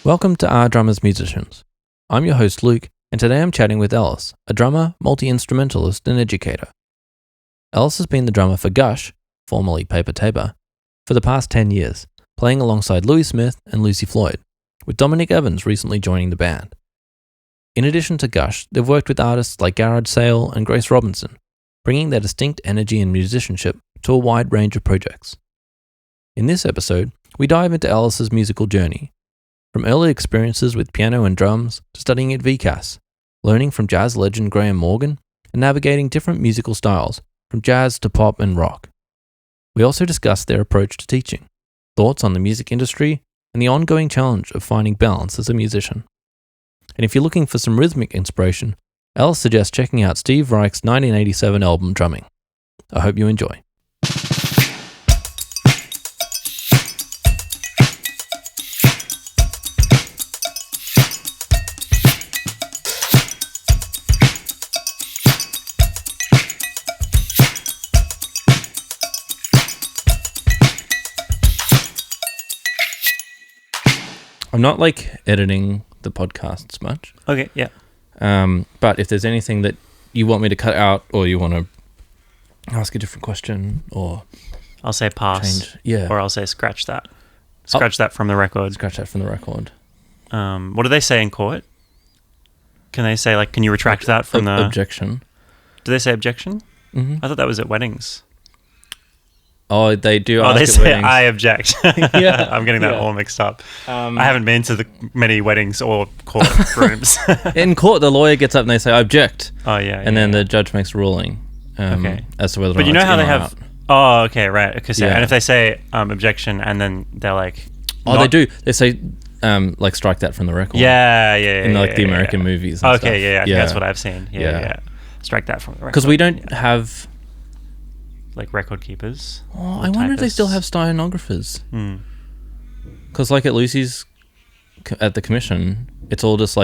Welcome to Our Drummers Musicians. I'm your host Luke, and today I'm chatting with Ellis, a drummer, multi-instrumentalist and educator. Ellis has been the drummer for GUSH, formerly Paper Tapir, for the past 10 years, playing alongside Louis Smith and Luci Floyd, with Domenic Evans recently joining the band. In addition to GUSH, they've worked with artists like Garage Sale and Grace Robinson, bringing their distinct energy and musicianship to a wide range of projects. In this episode, we dive into Ellis's musical journey, from early experiences with piano and drums to studying at VCASS, learning from jazz legend Graeme Morgan, and navigating different musical styles, from jazz to pop and rock. We also discuss their approach to teaching, thoughts on the music industry, and the ongoing challenge of finding balance as a musician. And if you're looking for some rhythmic inspiration, Ellis suggests checking out Steve Reich's 1987 album Drumming. I hope you enjoy. I'm not editing the podcasts much. Okay, yeah. But if there's anything that you want me to cut out, or you want to ask a different question, or I'll say pass. Change, yeah. Or I'll say scratch that. Scratch that from the record. Scratch that from the record. What do they say in court? Can they say can you retract that from the objection? Do they say objection? Mm-hmm. I thought that was at weddings. Oh, they do. Oh, they say weddings. I object. Yeah, I'm getting that all mixed up. I haven't been to many weddings or court rooms. In court, the lawyer gets up and they say, "I object." Oh yeah, and then the judge makes a ruling. Okay. As to whether. But or you not know how it's they in or have. out. Oh, okay, right. Okay, so, Yeah. and if they say objection, and then they're like. Oh, they do. They say strike that from the record. Yeah. In the American movies. And Okay, stuff. yeah. I think that's what I've seen. Yeah. Strike that from the record. Because we don't have. Record keepers. Oh, I wonder if they still have stenographers. Because at Luci's, at the commission, it's all just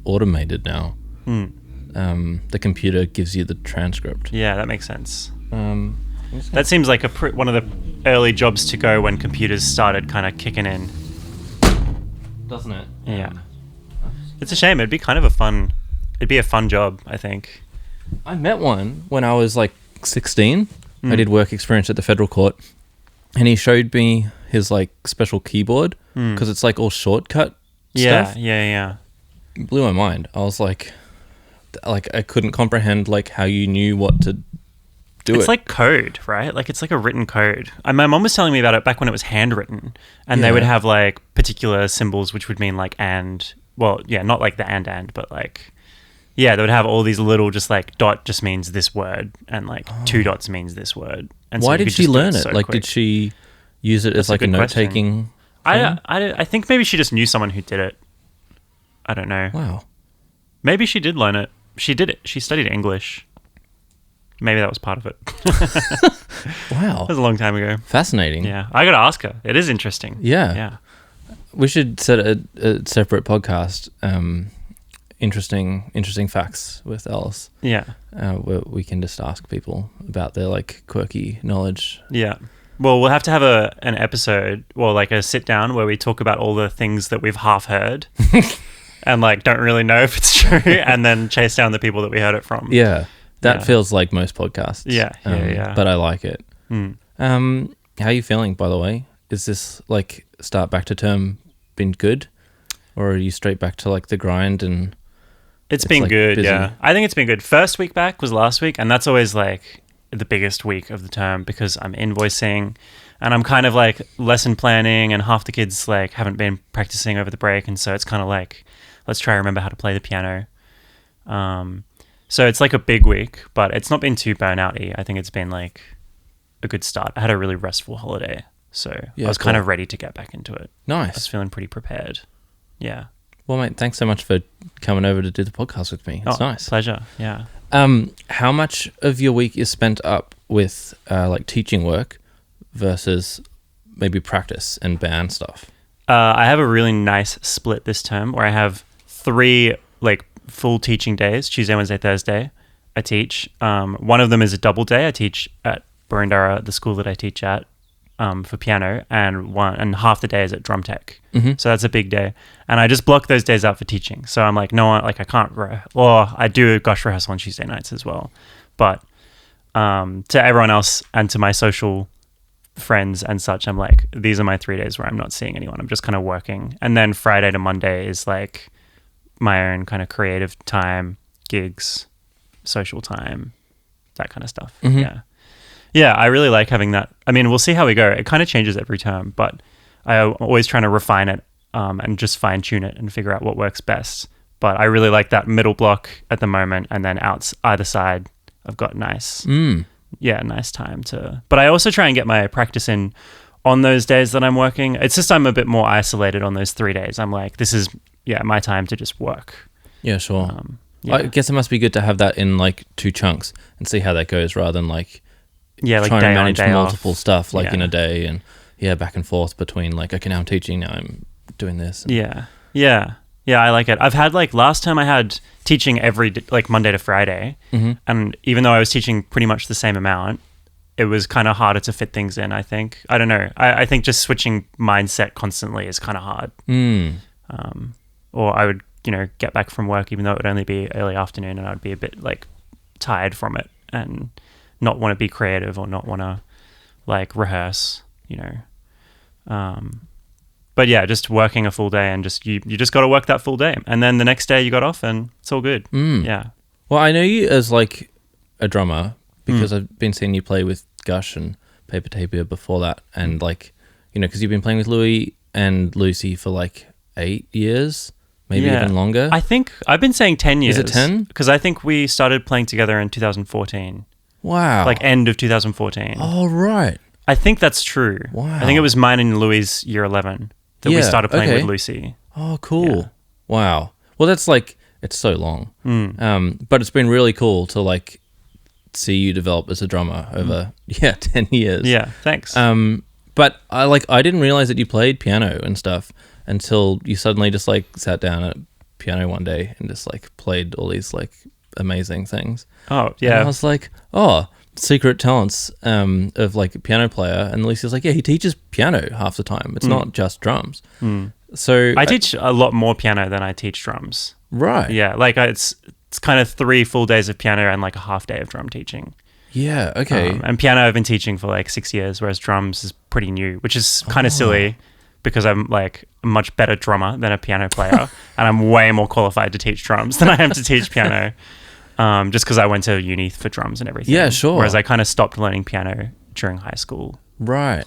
automated now. The computer gives you the transcript. Yeah, that makes sense. That seems like one of the early jobs to go when computers started kind of kicking in. Doesn't it? Yeah. It's a shame. It'd be a fun job, I think. I met one when I was 16. I did work experience at the federal court, and he showed me his special keyboard because it's all shortcut stuff. Yeah. It blew my mind. I was I couldn't comprehend how you knew what to do. It's like code, right? It's like a written code. My mom was telling me about it back when it was handwritten, and they would have particular symbols which would mean and. Well, yeah, not the and, but yeah, they would have all these little dot just means this word, and two dots means this word. And why did she learn it? So did she use it as a note-taking thing? I think maybe she just knew someone who did it. I don't know. Wow. Maybe she did learn it. She did it. She studied English. Maybe that was part of it. Wow. That was a long time ago. Fascinating. Yeah. I got to ask her. It is interesting. Yeah. Yeah. We should set a separate podcast, interesting facts with Ellis. Yeah. Where we can just ask people about their quirky knowledge. Yeah. Well, we'll have to have an episode, a sit down where we talk about all the things that we've half heard and don't really know if it's true, and then chase down the people that we heard it from. Yeah. That feels like most podcasts. Yeah. But I like it. How are you feeling, by the way? Is this start back to term been good, or are you straight back to the grind? And it's been good. busy? Yeah, I think it's been good. First week back was last week, and that's always the biggest week of the term because I'm invoicing and I'm kind of lesson planning, and half the kids haven't been practicing over the break, and so it's kind of let's try to remember how to play the piano. So it's a big week, but it's not been too burnout-y. I think it's been a good start. I had a really restful holiday, so I was kind of ready to get back into it. Nice. I was feeling pretty prepared. Yeah. Well, mate, thanks so much for coming over to do the podcast with me. It's nice. Pleasure. Yeah. How much of your week is spent up with teaching work versus maybe practice and band stuff? I have a really nice split this term where I have 3 full teaching days: Tuesday, Wednesday, Thursday. I teach. One of them is a double day. I teach at Burundara, the school that I teach at, for piano, and half the day is at drum tech. Mm-hmm. So that's a big day, and I just block those days out for teaching. So I'm like, no, like I can't. Or I do a GUSH rehearsal on Tuesday nights as well, but to everyone else and to my social friends and such, I'm like, these are my 3 days where I'm not seeing anyone. I'm just kind of working, and then Friday to Monday is like my own kind of creative time, gigs, social time, that kind of stuff. Mm-hmm. Yeah, I really like having that. I mean, we'll see how we go. It kind of changes every term, but I'm always trying to refine it and just fine tune it and figure out what works best. But I really like that middle block at the moment, and then either side I've got nice time to. But I also try and get my practice in on those days that I'm working. It's just I'm a bit more isolated on those 3 days. I'm like, this is my time to just work. Yeah, sure. I guess it must be good to have that in like 2 chunks and see how that goes, rather than like like trying to day manage on, day multiple off. stuff like in a day, and back and forth between like, okay, now I'm teaching, now I'm doing this. Yeah, I like it. I've had like last time I had teaching like Monday to Friday, and even though I was teaching pretty much the same amount, it was kind of harder to fit things in, I think. I don't know. I think just switching mindset constantly is kind of hard. Or I would, get back from work, even though it would only be early afternoon, and I'd be a bit like tired from it and not want to be creative or not want to like rehearse, But yeah, just working a full day, and just you just got to work that full day, and then the next day you got off, and it's all good. Yeah. Well, I know you as like a drummer because I've been seeing you play with GUSH and Paper Tapir before that, and like, because you've been playing with Louis and Luci for like 8 years, maybe even longer. I think I've been saying 10 years. Is it 10? Because I think we started playing together in 2014. Wow. Like end of 2014. Oh, right. I think that's true. Wow. I think it was mine and Louis' year 11 that we started playing with Luci. Oh, cool. Yeah. Wow. Well, that's like, it's so long. Mm. But it's been really cool to like see you develop as a drummer over 10 years. Yeah, thanks. But I didn't realize that you played piano and stuff until you suddenly just like sat down at piano one day and just like played all these like amazing things. Oh, yeah. And I was like, oh, secret talents of like a piano player. And Lucy's like, yeah, he teaches piano half the time. It's not just drums. So I teach a lot more piano than I teach drums. Right. Yeah, like it's kind of 3 full days of piano and like a half day of drum teaching. Yeah, okay. And piano I've been teaching for like 6 years, whereas drums is pretty new, which is kind of silly because I'm like a much better drummer than a piano player, and I'm way more qualified to teach drums than I am to teach piano, just because I went to uni for drums and everything. Yeah, sure. Whereas I kind of stopped learning piano during high school. Right.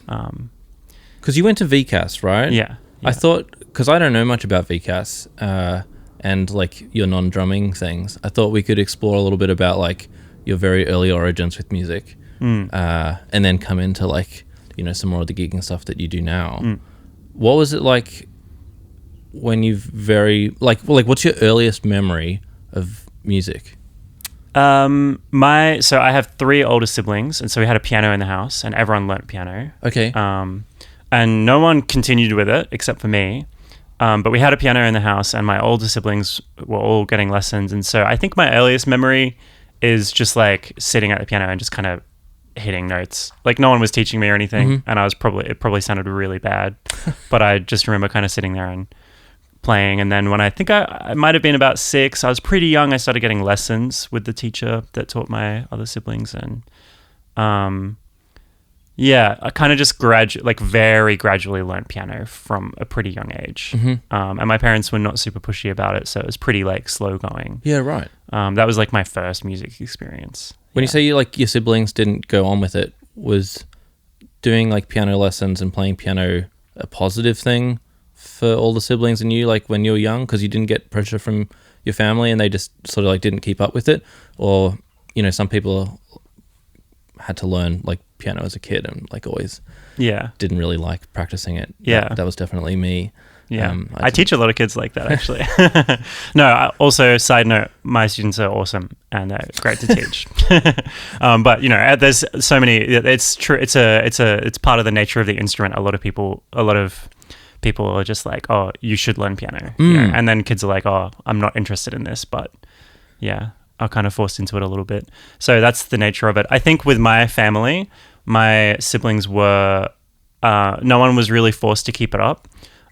Because you went to VCASS, right? Yeah. I thought, because I don't know much about VCASS and like your non-drumming things, I thought we could explore a little bit about like your very early origins with music, and then come into like, some more of the gigging stuff that you do now. What was it like when you what's your earliest memory of music? So I have 3 older siblings, and so we had a piano in the house, and everyone learnt piano. Okay. And no one continued with it except for me. But we had a piano in the house, and my older siblings were all getting lessons. And so I think my earliest memory is just like sitting at the piano and just kind of hitting notes. Like no one was teaching me or anything, and it probably sounded really bad, but I just remember kind of sitting there and playing. And then when I think I might have been about 6, I was pretty young, I started getting lessons with the teacher that taught my other siblings, and I kind of just very gradually learned piano from a pretty young age. And my parents were not super pushy about it, so it was pretty like slow going. Yeah, right. That was like my first music experience. When you say your siblings didn't go on with it, was doing like piano lessons and playing piano a positive thing for all the siblings and you, like when you were young, because you didn't get pressure from your family and they just sort of like didn't keep up with it? Or, some people had to learn like piano as a kid and like always didn't really like practicing it. That was definitely me. I teach a lot of kids like that, actually. Also, side note, my students are awesome and they're great to teach. But there's so many. It's true. It's part of the nature of the instrument. A lot of people are just like, oh, you should learn piano, and then kids are like, oh, I'm not interested in this, but are kind of forced into it a little bit. So that's the nature of it. I think with my family, my siblings were no one was really forced to keep it up.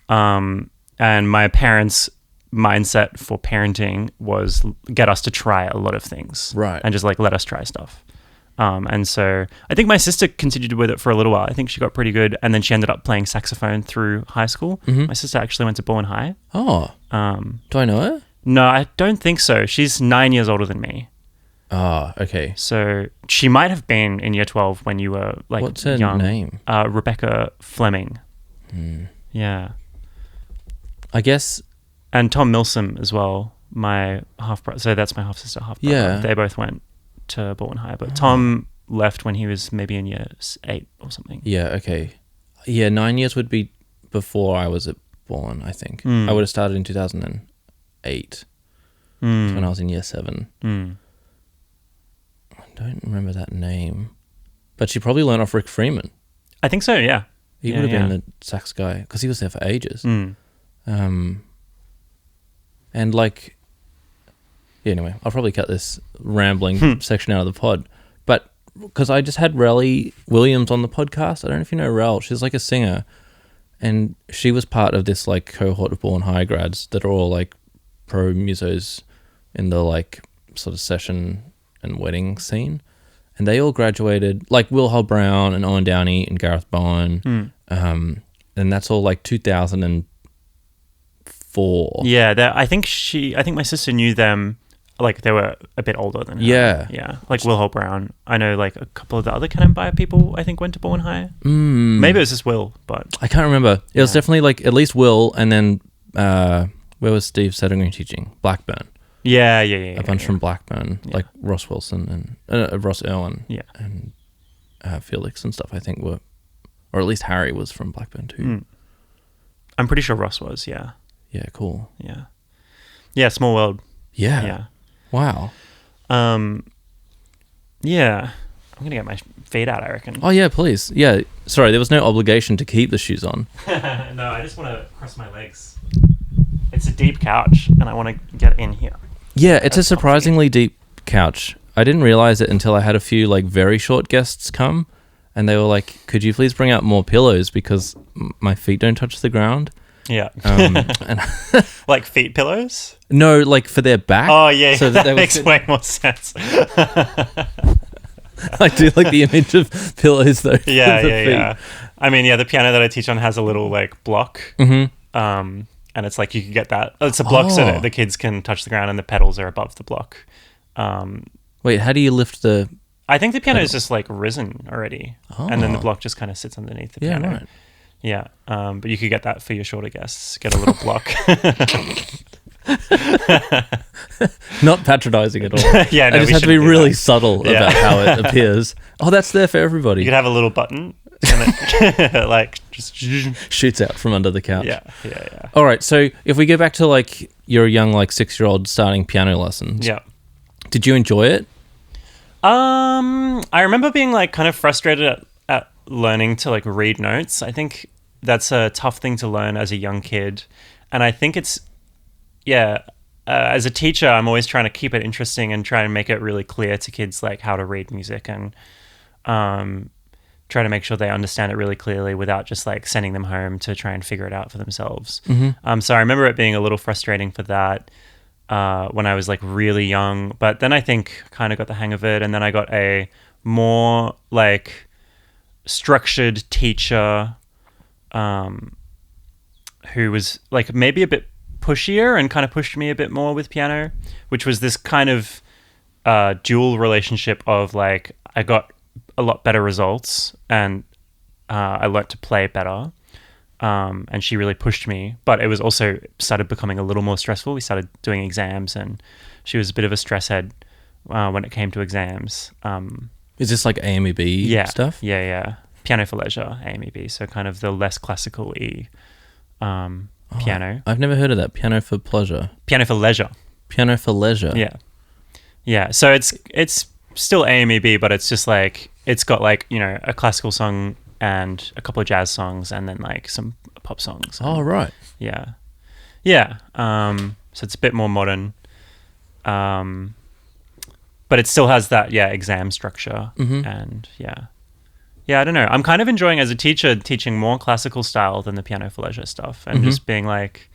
And my parents' mindset for parenting was get us to try a lot of things. Right. And just like let us try stuff. And so I think my sister continued with it for a little while. I think she got pretty good. And then she ended up playing saxophone through high school. Mm-hmm. My sister actually went to Bourne High. Oh. Do I know her? No, I don't think so. She's 9 years older than me. Ah, okay. So she might have been in year 12 when you were like What's her young. name? Rebecca Fleming. Hmm. Yeah. I guess. And Tom Milsom as well, my half brother. So that's my half sister, half brother. Yeah. They both went to Bourne High, but Tom left when he was maybe in year 8 or something. Yeah, okay. Yeah, 9 years would be before I was born, I think. Mm. I would have started in 2008. Mm. When I was in year 7. Mm. I don't remember that name. But she probably learned off Rick Freeman. I think so, yeah. He would have been the sax guy, because he was there for ages. Mm. And like, yeah, anyway, I'll probably cut this rambling section out of the pod. But because I just had Relly Williams on the podcast. I don't know if you know Rel. She's like a singer. And she was part of this like cohort of Bourne High grads that are all like pro musos in the like sort of session and wedding scene. And they all graduated, like Will Hull Brown and Owen Downey and Gareth Bowen. And that's all like 2004. Yeah, I think my sister knew them, like they were a bit older than her. Yeah. Yeah, like Will Hull Brown. I know like a couple of the other Canonbury people I think went to Bourne High. Maybe it was just Will, but... I can't remember. It was definitely like at least Will, and then where was Steve Settinggreen teaching? Blackburn. Yeah. A bunch from Blackburn, like Ross Wilson and Ross Irwin, and Felix and stuff. I think were, or at least Harry was from Blackburn too. I'm pretty sure Ross was. Yeah. Yeah. Cool. Yeah. Small world. Yeah. Wow. Yeah. I'm gonna get my feet out, I reckon. Oh yeah, please. Yeah. Sorry, there was no obligation to keep the shoes on. No, I just want to cross my legs. It's a deep couch, and I want to get in here. Yeah, it's a surprisingly deep couch. I didn't realize it until I had a few like very short guests come, and they were like, "Could you please bring out more pillows because my feet don't touch the ground?" Yeah. And like feet pillows? No, like for their back. Oh yeah, so that makes way more sense. I do like the image of pillows though. Yeah. I mean, the piano that I teach on has a little like block. Mm-hmm. And it's like you can get that. It's a block so that the kids can touch the ground and the pedals are above the block. Wait, how do you lift the... I think the piano is just like risen already. And then the block just kind of sits underneath the piano. Right. Yeah. But you could get that for your shorter guests. Get a little block. Not patronizing at all. Yeah, no, I just have to be really subtle about how it appears. Oh, that's there for everybody. You could have a little button and it like just shoots out from under the couch. Yeah. All right, so if we go back to like you're a young like 6-year-old starting piano lessons. Yeah. Did you enjoy it? I remember being like kind of frustrated at learning to like read notes. I think that's a tough thing to learn as a young kid, and I think it's as a teacher, I'm always trying to keep it interesting and try and make it really clear to kids like how to read music and try to make sure they understand it really clearly without just like sending them home to try and figure it out for themselves. Mm-hmm. So I remember it being a little frustrating for that when I was like really young, but then I think kind of got the hang of it, and then I got a more like structured teacher who was like maybe a bit pushier and kind of pushed me a bit more with piano, which was this kind of dual relationship of like I got a lot better results and I learnt to play better, and she really pushed me, but it was also started becoming a little more stressful. We started doing exams and she was a bit of a stress head when it came to exams. Is this like AMEB stuff? Yeah. Piano for leisure, AMEB, so kind of the less classical-y piano. I've never heard of that. Piano for pleasure. Piano for leisure. Piano for leisure. Yeah. So it's still AMEB, but it's just like it's got like a classical song and a couple of jazz songs and then like some pop songs. Right. Yeah. So it's a bit more modern, but it still has that exam structure. Mm-hmm. And Yeah, I don't know. I'm kind of enjoying as a teacher teaching more classical style than the piano for leisure stuff, and just being like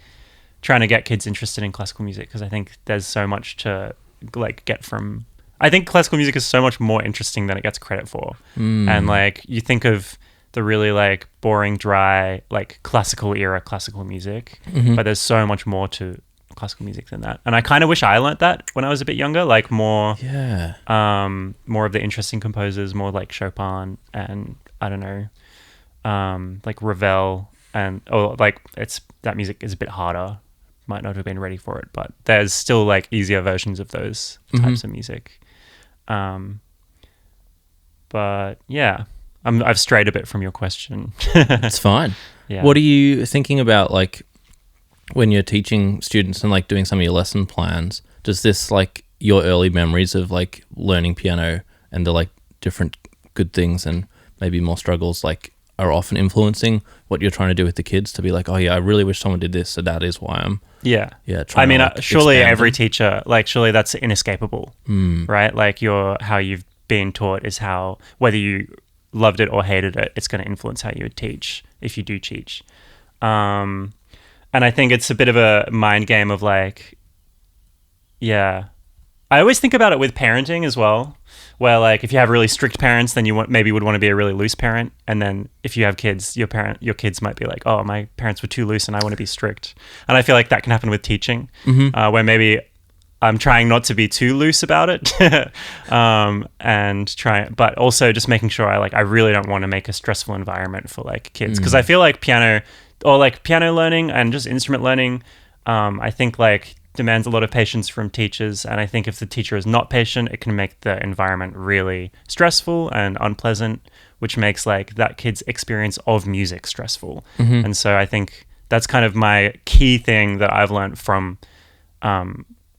trying to get kids interested in classical music, because I think there's so much to like get from. I think classical music is so much more interesting than it gets credit for. And like you think of the really like boring, dry, like classical era classical music, but there's so much more to classical music than that. And I kind of wish I learnt that when I was a bit younger, like more more of the interesting composers, more like Chopin and I don't know, like Ravel, and like it's that music is a bit harder, might not have been ready for it, but there's still like easier versions of those types of music. But yeah, I've strayed a bit from your question. It's fine. Yeah. What are you thinking about, like, when you're teaching students and like doing some of your lesson plans? Does this, like, your early memories of like learning piano and the like different good things and maybe more struggles, like, are often influencing what you're trying to do with the kids, to be like, oh yeah, I really wish someone did this, so that is why I'm I mean, like surely every them. teacher, like, surely that's inescapable, right? Like how you've been taught is how, whether you loved it or hated it, it's going to influence how you would teach if you do teach. And I think it's a bit of a mind game of like, I always think about it with parenting as well, where like if you have really strict parents, then you maybe would want to be a really loose parent, and then if you have kids, your kids might be like, oh, my parents were too loose and I want to be strict. And I feel like that can happen with teaching, where maybe I'm trying not to be too loose about it, but also just making sure I really don't want to make a stressful environment for like kids, because I feel like piano learning and just instrument learning, I think like demands a lot of patience from teachers, and I think if the teacher is not patient, it can make the environment really stressful and unpleasant, which makes like that kid's experience of music stressful. And so I think that's kind of my key thing that I've learned from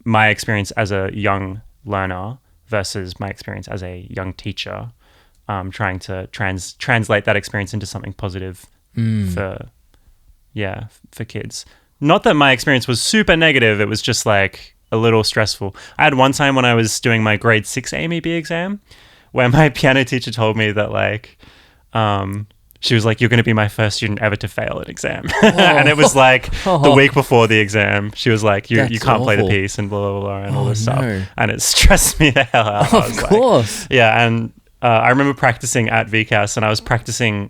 my experience as a young learner versus my experience as a young teacher, trying to translate that experience into something positive for kids. Not that my experience was super negative, it was just like a little stressful. I had one time when I was doing my grade 6 AMEB exam where my piano teacher told me that like she was like, you're going to be my first student ever to fail an exam. And it was like the week before the exam. She was like, you can't play the piece and blah, blah, blah, and all this stuff. And it stressed me the hell out. Of course. Yeah, and I remember practicing at VCASS, and I was practicing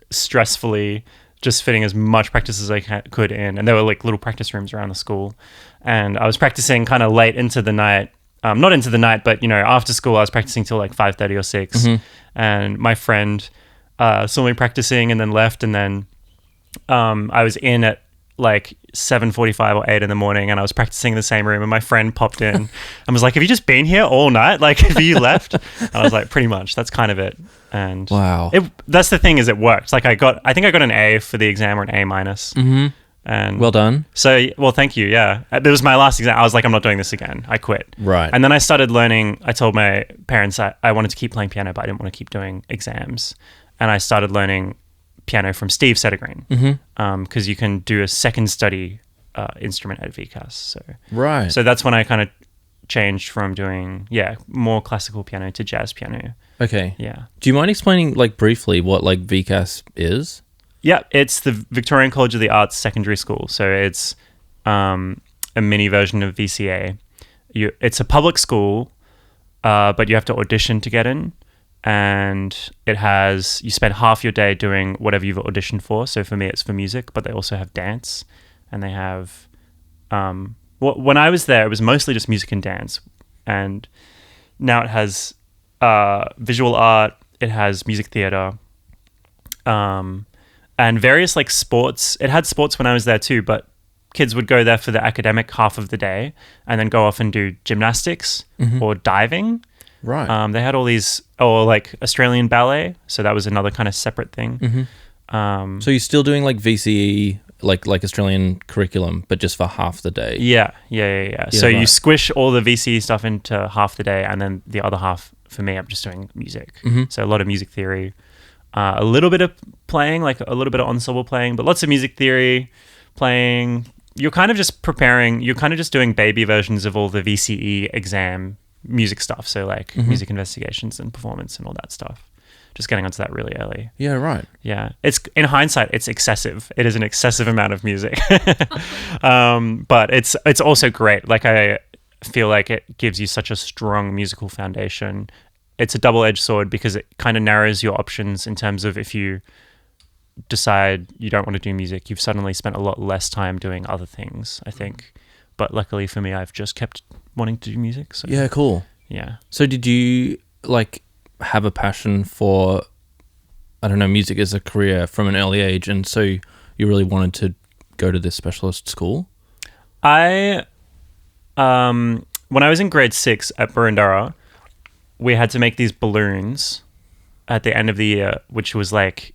stressfully, just fitting as much practice as I could in. And there were like little practice rooms around the school. And I was practicing kind of late into the night. Not into the night, but, after school, I was practicing till like 5:30 or 6. And my friend saw me practicing and then left. And then I was in at like 7:45 or 8 in the morning, and I was practicing in the same room, and my friend popped in and was like, have you just been here all night? Like, have you left? And I was like, pretty much, that's kind of it. And wow, that's the thing, is it worked. Like I think I got an A for the exam, or an A minus. And well done. So, well, thank you. Yeah. It was my last exam. I was like, I'm not doing this again. I quit. Right. And then I started learning. I told my parents I wanted to keep playing piano, but I didn't want to keep doing exams. And I started learning piano from Steve Settergreen, because you can do a second study instrument at VCASS. So that's when I kind of changed from doing more classical piano to jazz piano. Okay. Yeah. Do you mind explaining like briefly what like VCASS is? Yeah, it's the Victorian College of the Arts Secondary School. So it's a mini version of VCA. It's a public school, but you have to audition to get in. And you spend half your day doing whatever you've auditioned for. So for me, it's for music, but they also have dance, and they have, when I was there, it was mostly just music and dance. And now it has visual art, it has music theater, and various like sports. It had sports when I was there too, but kids would go there for the academic half of the day and then go off and do gymnastics or diving. Right. They had all these, like Australian ballet. So that was another kind of separate thing. So you're still doing like VCE, like Australian curriculum, but just for half the day. Yeah. So you squish all the VCE stuff into half the day, and then the other half, for me, I'm just doing music. So a lot of music theory, a little bit of playing, like a little bit of ensemble playing, but lots of music theory playing. You're kind of just doing baby versions of all the VCE exam music stuff, so like music investigations and performance and all that stuff. just getting onto that really early. Yeah, right. Yeah. It's in hindsight, it's excessive. It is an excessive amount of music. But it's also great. Like I feel like it gives you such a strong musical foundation. It's a double-edged sword because it kind of narrows your options in terms of if you decide you don't want to do music, you've suddenly spent a lot less time doing other things, I think. But luckily for me, I've just kept wanting to do music. So Yeah, cool. yeah. So did you like have a passion for, I don't know, music as a career from an early age, and so you really wanted to go to this specialist school? When I was in grade 6 at Burundara, we had to make these balloons at the end of the year, which was like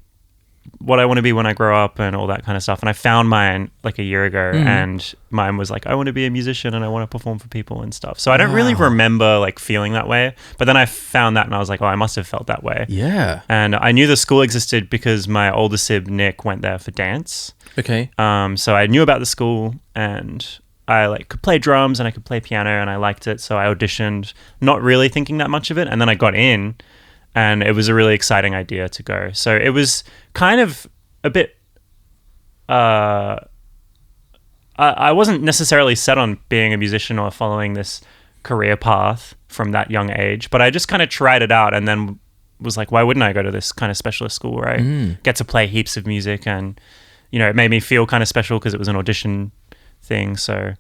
what I want to be when I grow up and all that kind of stuff. And I found mine like a year ago, and mine was like, I want to be a musician and I want to perform for people and stuff. So I don't really remember like feeling that way, but then I found that and I was like, oh, I must have felt that way. Yeah. And I knew the school existed because my older sib Nick went there for dance. Okay. So I knew about the school, and I like could play drums and I could play piano and I liked it. So I auditioned, not really thinking that much of it. And then I got in, and it was a really exciting idea to go. So it was kind of a bit, I wasn't necessarily set on being a musician or following this career path from that young age, but I just kind of tried it out and then was like, why wouldn't I go to this kind of specialist school where I get to play heaps of music? And, you know, it made me feel kind of special because it was an audition thing. So,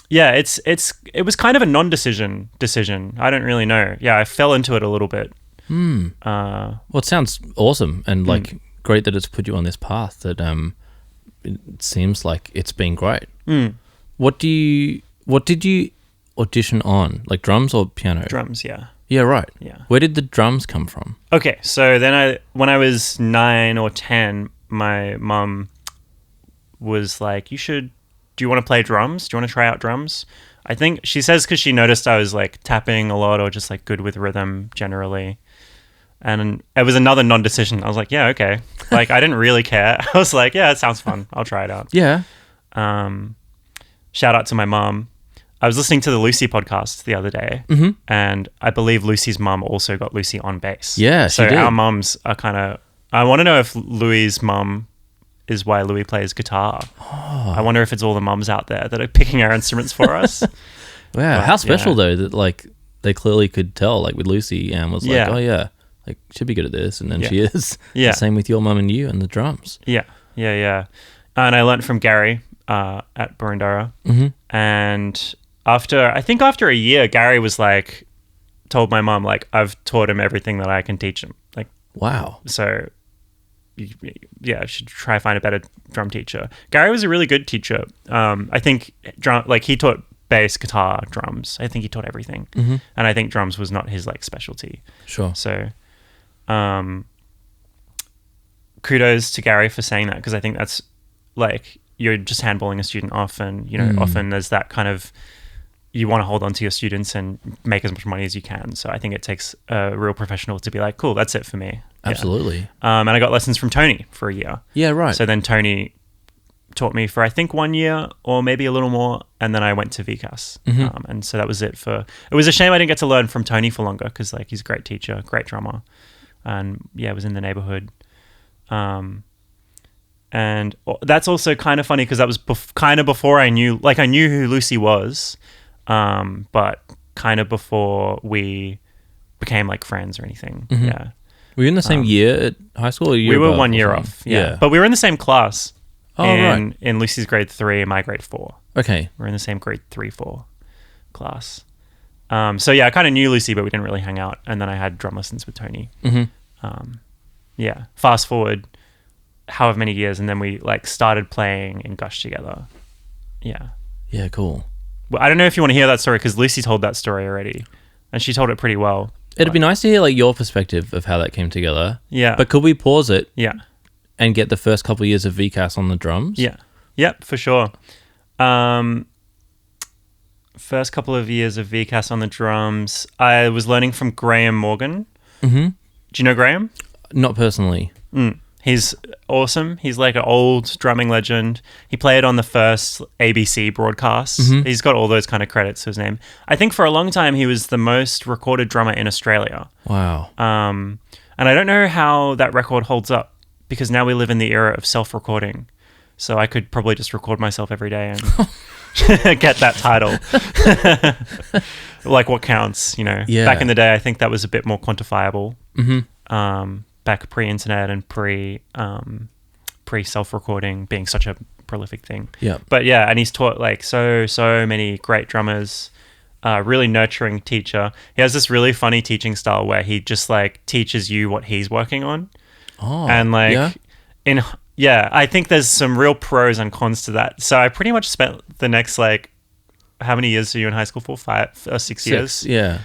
yeah, it was kind of a non-decision decision. I don't really know. Yeah, I fell into it a little bit. Well, it sounds awesome and like great that it's put you on this path. That it seems like it's been great. What did you audition on? Like drums or piano? Drums, yeah. Yeah, right. Yeah. Where did the drums come from? Okay, so then when I was 9 or 10, my mum was like, do you want to play drums? Do you want to try out drums? I think she says because she noticed I was like tapping a lot or just like good with rhythm generally. And it was another non-decision. I was like, yeah, okay. Like I didn't really care. I was like, yeah, it sounds fun. I'll try it out. Yeah. Shout out to my mom. I was listening to the Luci podcast the other day, and I believe Luci's mum also got Luci on bass. Yeah, she so did. Our mums are kind of. I want to know if Louis's mum is why Louis plays guitar. Oh. I wonder if it's all the mums out there that are picking our instruments for us. Wow, but, how special though that like they clearly could tell like with Luci and was like, oh yeah, like she'll be good at this, and then she is. Yeah. The same with your mum and you and the drums. Yeah. And I learned from Gary at Burundara, and after a year, Gary was like, told my mum like, I've taught him everything that I can teach him. Like, wow. So yeah, I should try find a better drum teacher. Gary was a really good teacher. I think he taught bass, guitar, drums. I think he taught everything. And I think drums was not his like specialty. Sure. So, kudos to Gary for saying that, because I think that's like you're just handballing a student off, and you know often there's that kind of, you want to hold on to your students and make as much money as you can. So I think it takes a real professional to be like, cool, that's it for me. Absolutely. Yeah. And I got lessons from Tony for a year. Yeah, right. So then Tony taught me for I think 1 year or maybe a little more, and then I went to VCASS. And so that was it for. It was a shame I didn't get to learn from Tony for longer, because like he's a great teacher, great drummer, and yeah, was in the neighborhood. And that's also kind of funny because that was kind of before I knew who Luci was, but kind of before we became like friends or anything. Yeah. Were you in the same year at high school? Or we were 1 year off. Yeah. But we were in the same class. In Luci's grade 3 and my grade 4. Okay. We're in the same grade 3-4 class. So yeah, I kind of knew Luci, but we didn't really hang out. And then I had drum lessons with Tony. Yeah. Fast forward however many years, and then we like started playing in GUSH together. Yeah. Yeah, cool. Well, I don't know if you want to hear that story, because Luci told that story already, and she told it pretty well. It'd be nice to hear like your perspective of how that came together. Yeah. But could we pause it? Yeah. And get the first couple of years of VCASS on the drums? Yeah. Yep, for sure. First couple of years of VCASS on the drums, I was learning from Graeme Morgan. Do you know Graeme? Not personally. He's awesome. He's like an old drumming legend. He played on the first ABC broadcasts. He's got all those kind of credits to his name. I think for a long time he was the most recorded drummer in Australia. Wow. And I don't know how that record holds up because now we live in the era of self-recording. So I could probably just record myself every day and get that title. Like what counts, you know? Yeah. Back in the day, I think that was a bit more quantifiable. Back pre-internet and pre-self-recording being such a prolific thing. Yeah. But yeah, and he's taught like so many great drummers. Really nurturing teacher. He has this really funny teaching style where he just like teaches you what he's working on. Oh, and like I think there's some real pros and cons to that. So I pretty much spent the next like, how many years are you in high school for? 5 or 6 years? Yeah.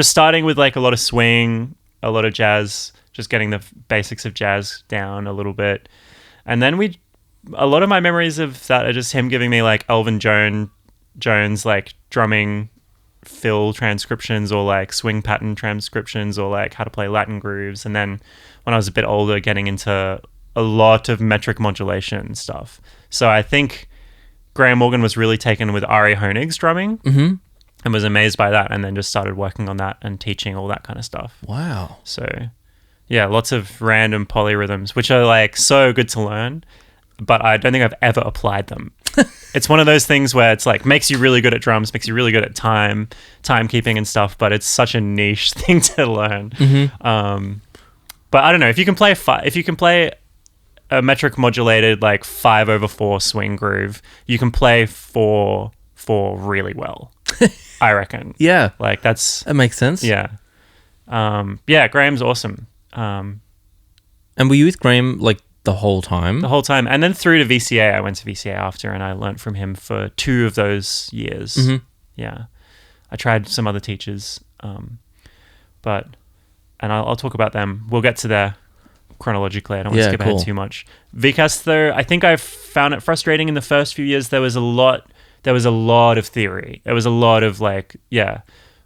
Starting with like a lot of swing, a lot of jazz, just getting the basics of jazz down a little bit. And then a lot of my memories of that are just him giving me like Elvin Jones like drumming fill transcriptions or like swing pattern transcriptions or like how to play Latin grooves. And then when I was a bit older, getting into a lot of metric modulation stuff. So I think Graeme Morgan was really taken with Ari Honig's drumming and was amazed by that, and then just started working on that and teaching all that kind of stuff. Wow. So yeah, lots of random polyrhythms, which are like so good to learn, but I don't think I've ever applied them. It's one of those things where it's like makes you really good at drums, makes you really good at timekeeping and stuff, but it's such a niche thing to learn. But I don't know, if you can play a metric modulated like 5/4 swing groove, you can play 4/4 really well. I reckon. Yeah. Like that makes sense. Yeah. Graeme's awesome. And were you with Graeme like the whole time? The whole time. And then through to VCA, I went to VCA after and I learnt from him for 2 of those years. Yeah. I tried some other teachers, but I'll talk about them. We'll get to there chronologically. I don't want to skip ahead too much. VCASS though, I think I found it frustrating in the first few years. There was a lot of theory. There was a lot of like,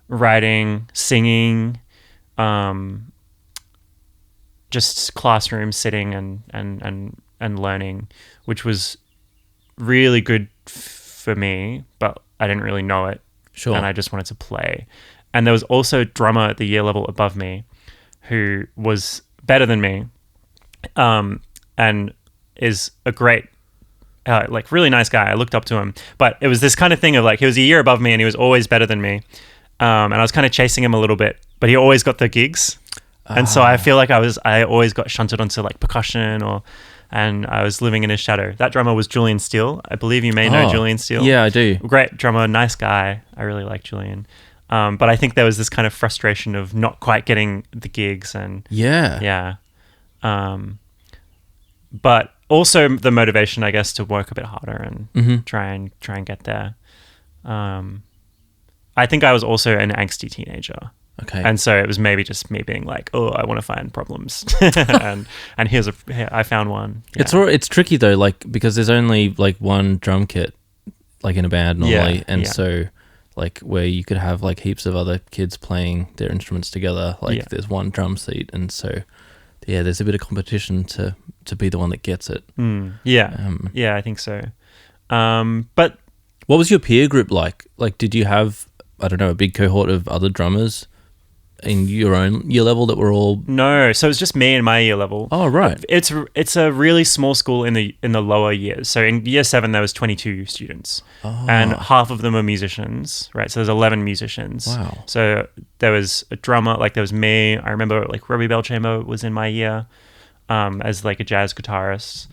writing, singing, just classroom sitting and learning, which was really good for me, but I didn't really know it. Sure. And I just wanted to play. And there was also a drummer at the year level above me who was better than me, and is a great, like really nice guy. I looked up to him, but it was this kind of thing of like, he was a year above me and he was always better than me. And I was kind of chasing him a little bit, but he always got the gigs. And so I feel like I always got shunted onto like percussion and I was living in his shadow. That drummer was Julian Steele. I believe you may know Julian Steele. Yeah, I do. Great drummer, nice guy. I really like Julian. But I think there was this kind of frustration of not quite getting the gigs and but also the motivation, I guess, to work a bit harder and try and get there. I think I was also an angsty teenager. Okay. And so it was maybe just me being like, oh, I want to find problems. and here, I found one. Yeah. It's tricky though, like, because there's only like one drum kit, like in a band normally. So like where you could have like heaps of other kids playing their instruments together, like there's one drum seat. And so, there's a bit of competition to be the one that gets it. I think so. But what was your peer group like? Like, did you have, I don't know, a big cohort of other drummers in your own year level that were all... No, so it was just me in my year level. Oh, right. It's a really small school in the lower years. So in year 7 there was 22 students, and half of them are musicians, right? So there's 11 musicians. Wow. So there was a drummer, like there was me. I remember like Robbie Belchamber was in my year as like a jazz guitarist.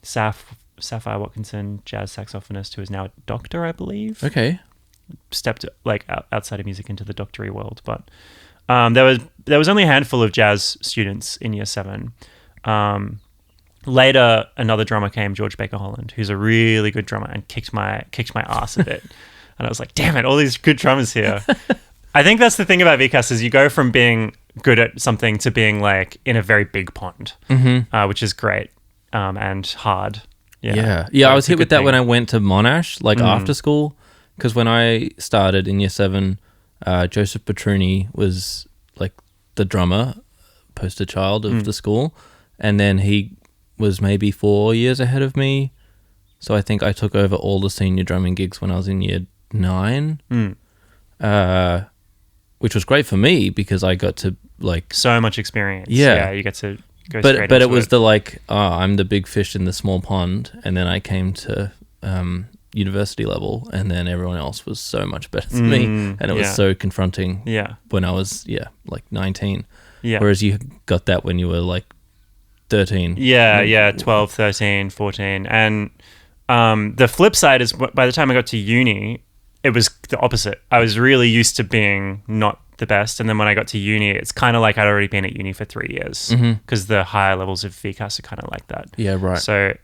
Sapphire Watkinson, jazz saxophonist, who is now a doctor, I believe. Okay. Stepped like outside of music into the doctory world, but there was only a handful of jazz students in year 7. Later, another drummer came, George Baker Holland, who's a really good drummer, and kicked my ass a bit. And I was like, damn it, all these good drummers here. I think that's the thing about VCASS is you go from being good at something to being like in a very big pond, which is great and hard. Yeah. I was hit with that when I went to Monash, like after school. Because when I started in year 7, Joseph Petruni was like the drummer poster child of the school, and then he was maybe 4 years ahead of me. So I think I took over all the senior drumming gigs when I was in year 9, which was great for me because I got to like so much experience. Yeah, you get to go but straight it into was the like, I'm the big fish in the small pond, and then I came to university level, and then everyone else was so much better than me, and it was so confronting. When I was like 19. Whereas you got that when you were like 13. 12, 13, 14. And the flip side is by the time I got to uni, it was the opposite. I was really used to being not the best, and then when I got to uni, it's kind of like I'd already been at uni for 3 years, because the higher levels of VCASS are kind of like that. Yeah, right. So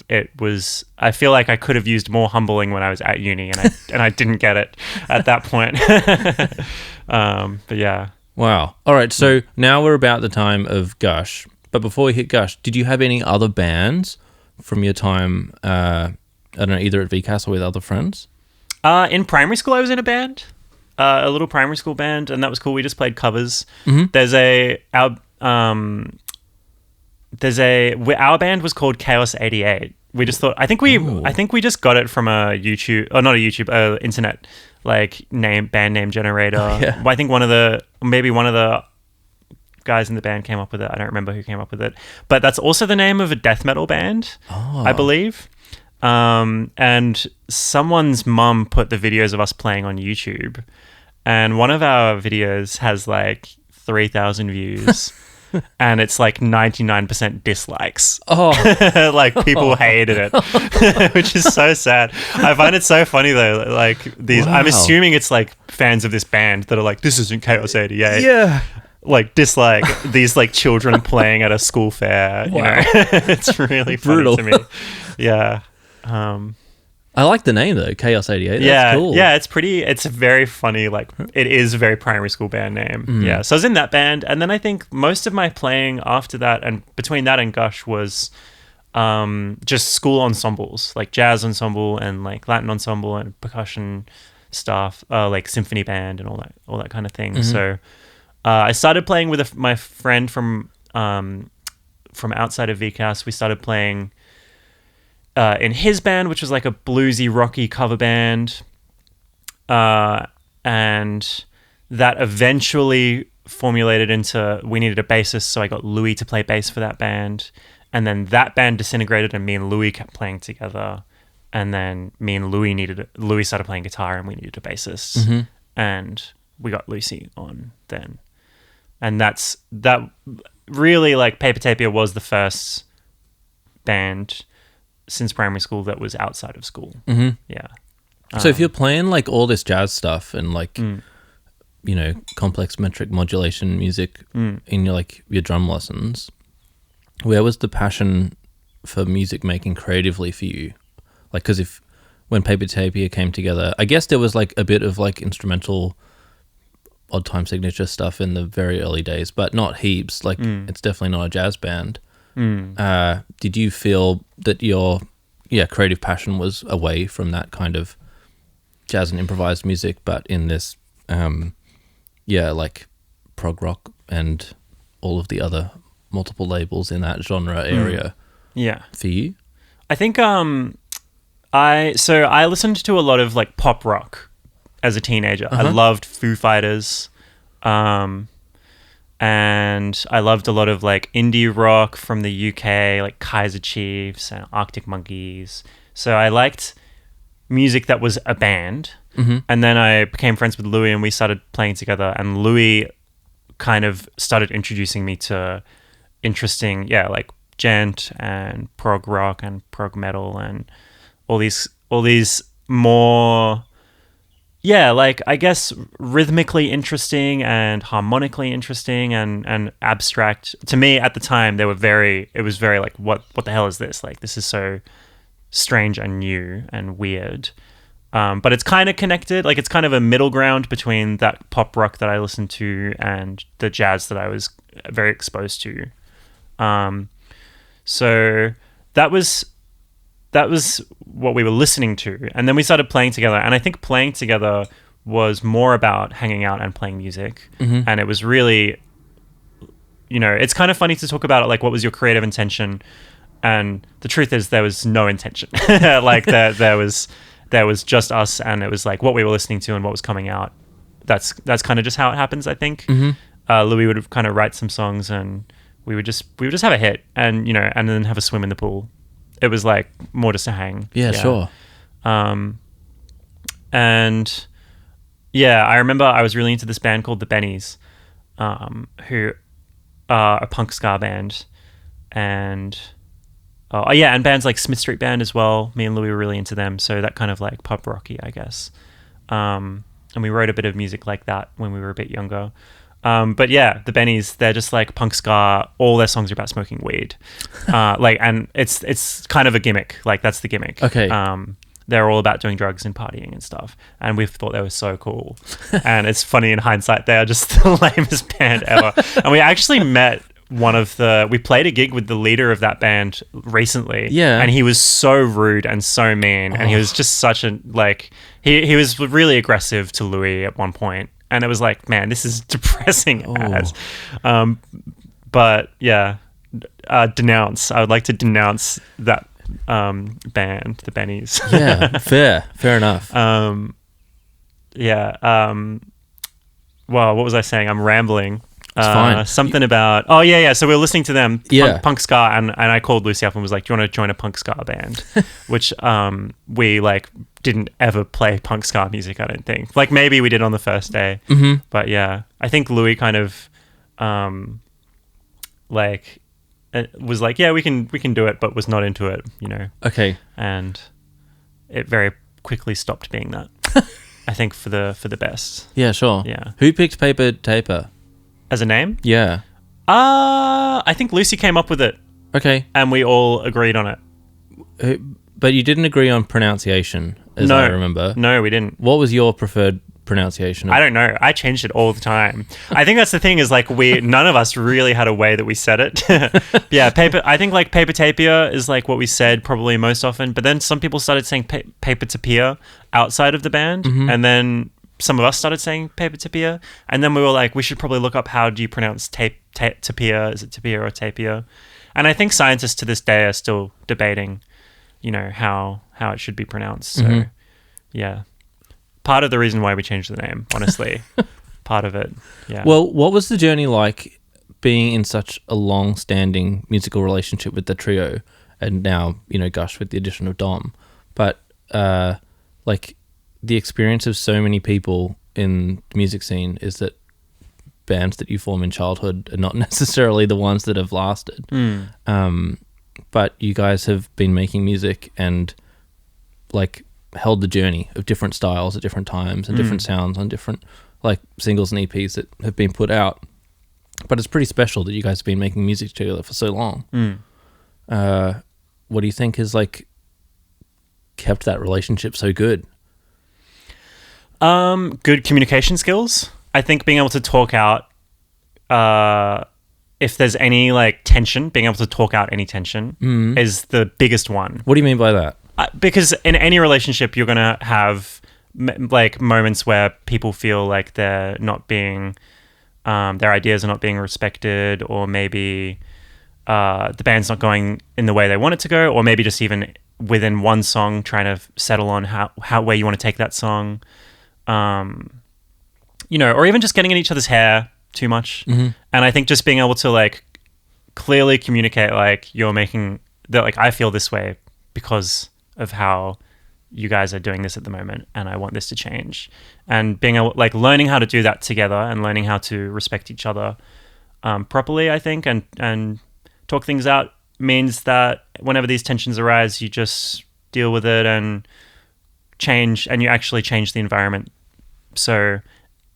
it was, I feel like I could have used more humbling when I was at uni, and I didn't get it at that point. But yeah. Wow. All right, so now we're about the time of GUSH, but before we hit GUSH, did you have any other bands from your time, I don't know, either at VCASS or with other friends? In primary school, I was in a band, a little primary school band, and that was cool. We just played covers. Our band was called Chaos 88. We just thought, I think we just got it from a YouTube, or not a YouTube, internet like band name generator. I think one of the guys in the band came up with it. I don't remember who came up with it, but that's also the name of a death metal band, I believe. And someone's mum put the videos of us playing on YouTube, and one of our videos has like 3,000 views. And it's like 99% dislikes. Like people hated it, which is so sad. I find it so funny though. Like these, I'm assuming it's like fans of this band that are like, this isn't Chaos 88. Yeah. Like dislike these like children playing at a school fair. You know? It's really funny to me. Yeah. I like the name though, Chaos 88. That's cool. Yeah, it's a very funny, like, it is a very primary school band name. Yeah, so I was in that band, and then I think most of my playing after that, and between that and GUSH, was just school ensembles, like jazz ensemble and like Latin ensemble and percussion stuff, like symphony band and all that kind of thing. So I started playing with my friend from outside of VCASS. We started playing in his band, which was like a bluesy, rocky cover band. And that eventually formulated into, we needed a bassist, so I got Luci to play bass for that band. And then that band disintegrated, and me and Luci kept playing together. And then me and Luci started playing guitar, and we needed a bassist. And we got Luci on then. And that really, like, Paper Tapir was the first band since primary school that was outside of school. Yeah. So if you're playing like all this jazz stuff and like you know, complex metric modulation music in your drum lessons, where was the passion for music making creatively for you? Like, because when Paper Tapir came together, I guess there was like a bit of like instrumental odd time signature stuff in the very early days, but not heaps. Like it's definitely not a jazz band. Did you feel that your creative passion was away from that kind of jazz and improvised music, but in this like prog rock and all of the other multiple labels in that genre area for you? I think I listened to a lot of like pop rock as a teenager. I loved Foo Fighters. And I loved a lot of like indie rock from the UK, like Kaiser Chiefs and Arctic Monkeys. So I liked music that was a band. And then I became friends with Luci, and we started playing together. And Luci kind of started introducing me to interesting, like gent and prog rock and prog metal and all these more, like, I guess rhythmically interesting and harmonically interesting and abstract. To me at the time, it was very like, what the hell is this? Like, this is so strange and new and weird. But it's kind of connected. Like, it's kind of a middle ground between that pop rock that I listened to and the jazz that I was very exposed to. So that was what we were listening to. And then we started playing together. And I think playing together was more about hanging out and playing music. And it was really it's kind of funny to talk about it, like what was your creative intention, and the truth is there was no intention. Like there was just us, and it was like what we were listening to and what was coming out. That's kind of just how it happens, I think. Louis would kind of write some songs, and we would just have a hit, and and then have a swim in the pool. It was like more just a hang. Yeah, sure. And yeah, I remember I was really into this band called the Bennies, who are a punk ska band, and and bands like Smith Street Band as well. Me and Louis were really into them, so that kind of like pop rocky, I guess. And we wrote a bit of music like that when we were a bit younger. But yeah, the Bennies, they're just like punk ska. All their songs are about smoking weed. And it's kind of a gimmick. Like that's the gimmick. Okay. They're all about doing drugs and partying and stuff. And we thought they were so cool. And it's funny in hindsight, they are just the lamest band ever. And we actually met we played a gig with the leader of that band recently. Yeah. And he was so rude and so mean. And he was just such a, like, he was really aggressive to Louis at one point. And it was like, man, this is depressing as. But yeah, denounce. I would like to denounce that band, the Bennies. Yeah, fair enough. Well, what was I saying? I'm rambling. It's fine. Something about so we were listening to them, punk ska, and I called Luci up and was like, do you want to join a punk ska band? Which we like didn't ever play punk ska music, I don't think. Like maybe we did on the first day. But yeah, I think Louis kind of was like, yeah, we can do it, but was not into it, Okay. And it very quickly stopped being that. I think for the best. Yeah, sure. Yeah. Who picked Paper Tapir? As a name? Yeah. I think Luci came up with it. Okay. And we all agreed on it. But you didn't agree on pronunciation, as I remember. No, we didn't. What was your preferred pronunciation? I don't know. I changed it all the time. I think that's the thing, is like none of us really had a way that we said it. Yeah, I think like Paper Tapir is like what we said probably most often, but then some people started saying Paper Tapir outside of the band, and then some of us started saying Paper Tapir, and then we were like, we should probably look up how do you pronounce tapir? Is it tapir or tapir? And I think scientists to this day are still debating, how it should be pronounced. So, yeah. Part of the reason why we changed the name, honestly. Part of it, yeah. Well, what was the journey like being in such a long-standing musical relationship with the trio, and now, GUSH with the addition of Dom? But, like, the experience of so many people in the music scene is that bands that you form in childhood are not necessarily the ones that have lasted. But you guys have been making music and, like, held the journey of different styles at different times and different sounds on different like singles and EPs that have been put out. But it's pretty special that you guys have been making music together for so long. What do you think has like kept that relationship so good? Good communication skills. I think being able to talk out if there's any like tension, being able to talk out any tension is the biggest one. What do you mean by that? Because in any relationship, you're going to have like moments where people feel like they're not being, their ideas are not being respected, or maybe the band's not going in the way they want it to go, or maybe just even within one song trying to settle on how where you want to take that song, or even just getting in each other's hair too much. And I think just being able to like clearly communicate, like you're making that, like I feel this way because of how you guys are doing this at the moment, and I want this to change, and being able, like learning how to do that together and learning how to respect each other properly, I think, and talk things out means that whenever these tensions arise, you just deal with it and change, and you actually change the environment. So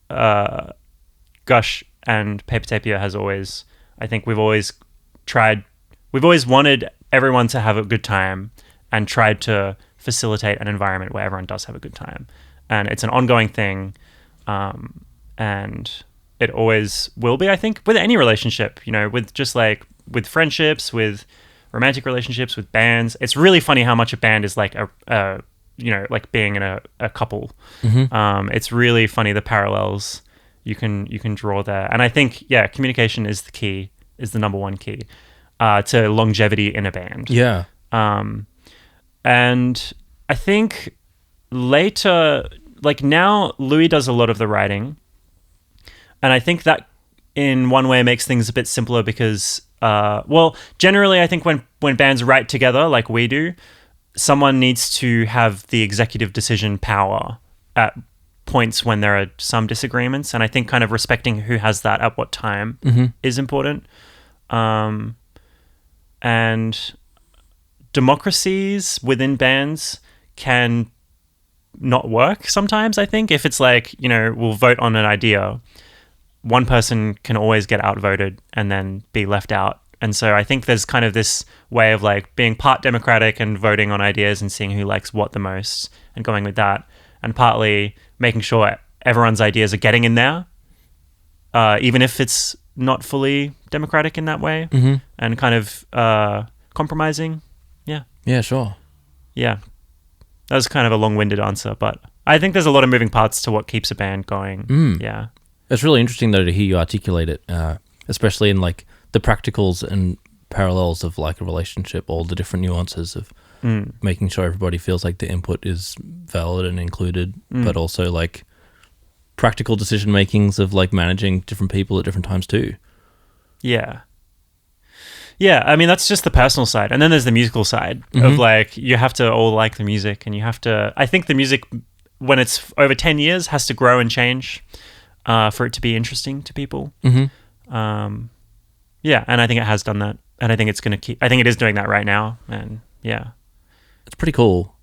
GUSH and Paper Tapir has always, I think we've always wanted everyone to have a good time and tried to facilitate an environment where everyone does have a good time. And it's an ongoing thing. And it always will be, I think, with any relationship, with just like with friendships, with romantic relationships, with bands. It's really funny how much a band is like like being in a couple. It's really funny the parallels you can draw there. And I think, communication is the key is the number one key to longevity in a band. Yeah. And I think later, like now, Louis does a lot of the writing. And I think that in one way makes things a bit simpler because, generally I think when bands write together like we do, someone needs to have the executive decision power at points when there are some disagreements. And I think kind of respecting who has that at what time is important. And democracies within bands can not work sometimes, I think. If it's like, we'll vote on an idea, one person can always get outvoted and then be left out. And so I think there's kind of this way of like being part democratic and voting on ideas and seeing who likes what the most and going with that. And partly making sure everyone's ideas are getting in there, even if it's not fully democratic in that way, and kind of compromising. Yeah. Yeah, sure. Yeah. That was kind of a long-winded answer, but I think there's a lot of moving parts to what keeps a band going. Yeah. It's really interesting though to hear you articulate it, especially in like the practicals and parallels of like a relationship, all the different nuances of making sure everybody feels like the input is valid and included, but also like practical decision makings of like managing different people at different times too. Yeah. Yeah, I mean, that's just the personal side. And then there's the musical side of like, you have to all like the music and you have to, I think the music, when it's over 10 years, has to grow and change for it to be interesting to people. Yeah, and I think it has done that. And I think it's going to keep, I think it is doing that right now. And yeah. It's pretty cool.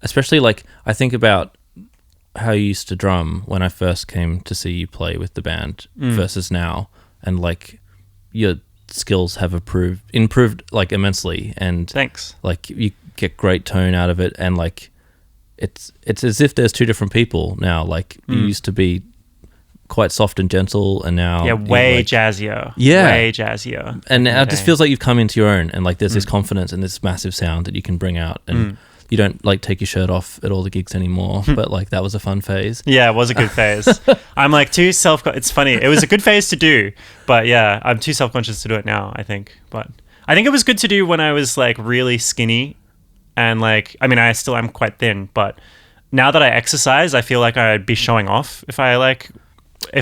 Especially like, I think about how you used to drum when I first came to see you play with the band versus now. And like, your skills have improved like immensely, and thanks. Like you get great tone out of it, and like it's as if there's two different people now. Like you used to be quite soft and gentle, and now way jazzier. And now it just feels like you've come into your own, and like there's this confidence and this massive sound that you can bring out, and you don't like take your shirt off at all the gigs anymore. But like that was a fun phase. Yeah, it was a good phase. I'm like too it's funny. It was a good phase to do, but yeah, I'm too self-conscious to do it now, I think. But I think it was good to do when I was like really skinny, and like, I mean, I still am quite thin, but now that I exercise, I feel like I'd be showing off if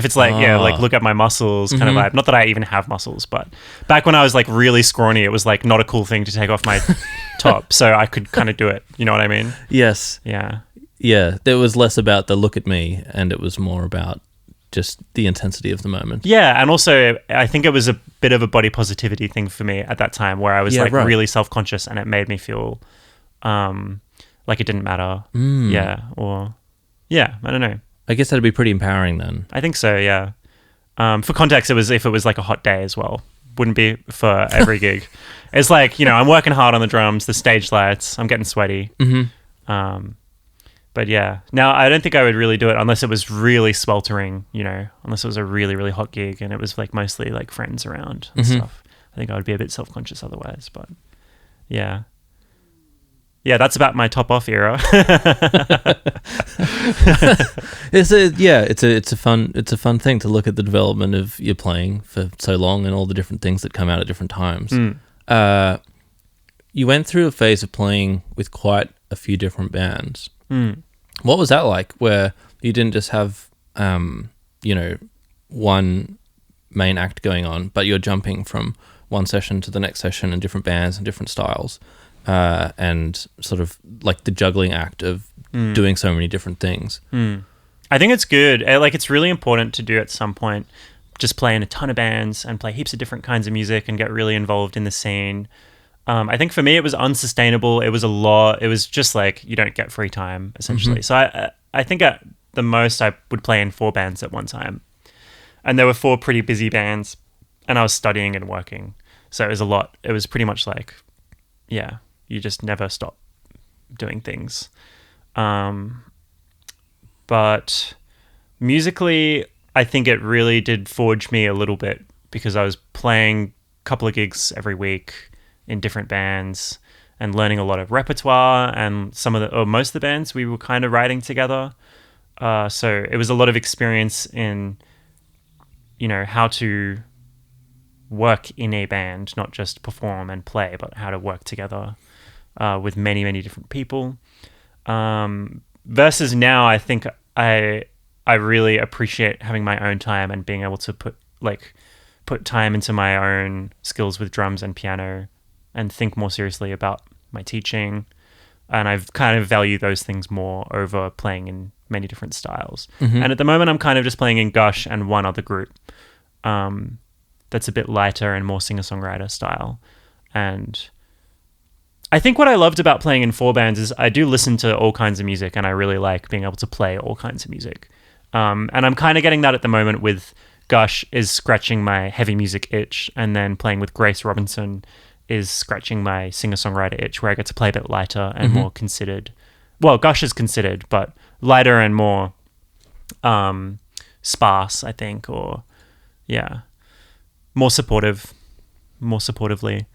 it's like, like look at my muscles kind of vibe. Not that I even have muscles, but back when I was like really scrawny, it was like not a cool thing to take off my top. So I could kind of do it. You know what I mean? Yes. Yeah. Yeah. There was less about the look at me, and it was more about just the intensity of the moment. Yeah. And also I think it was a bit of a body positivity thing for me at that time, where I was really self-conscious, and it made me feel like it didn't matter. Yeah. Or I don't know. I guess that'd be pretty empowering then. I think so, yeah. For context, if it was like a hot day as well. Wouldn't be for every gig. It's like, I'm working hard on the drums, the stage lights, I'm getting sweaty. But yeah, now I don't think I would really do it unless it was really sweltering, unless it was a really, really hot gig and it was like mostly like friends around and stuff. I think I would be a bit self-conscious otherwise, but yeah. Yeah, that's about my top off era. It's a fun thing to look at the development of your playing for so long and all the different things that come out at different times. You went through a phase of playing with quite a few different bands. What was that like, where you didn't just have one main act going on, but you're jumping from one session to the next session in different bands and different styles? And sort of like the juggling act of doing so many different things. I think it's good. Like, it's really important to do at some point, just play in a ton of bands and play heaps of different kinds of music and get really involved in the scene. I think for me, it was unsustainable. It was a lot. It was just like, you don't get free time, essentially. So I think at the most I would play in 4 bands at one time. And there were 4 pretty busy bands, and I was studying and working. So it was a lot. It was pretty much like, you just never stop doing things. But musically, I think it really did forge me a little bit, because I was playing a couple of gigs every week in different bands and learning a lot of repertoire, and most of the bands we were kind of writing together. So it was a lot of experience in, how to work in a band, not just perform and play, but how to work together with many, many different people. Versus now, I think I really appreciate having my own time and being able to put time into my own skills with drums and piano and think more seriously about my teaching. And I've kind of value those things more over playing in many different styles. Mm-hmm. And at the moment, I'm kind of just playing in GUSH and one other group that's a bit lighter and more singer-songwriter style. And I think what I loved about playing in 4 bands is I do listen to all kinds of music, and I really like being able to play all kinds of music. And I'm kind of getting that at the moment with GUSH is scratching my heavy music itch, and then playing with Grace Robinson is scratching my singer-songwriter itch, where I get to play a bit lighter and more considered. Well, GUSH is considered, but lighter and more sparse, I think, or more supportively.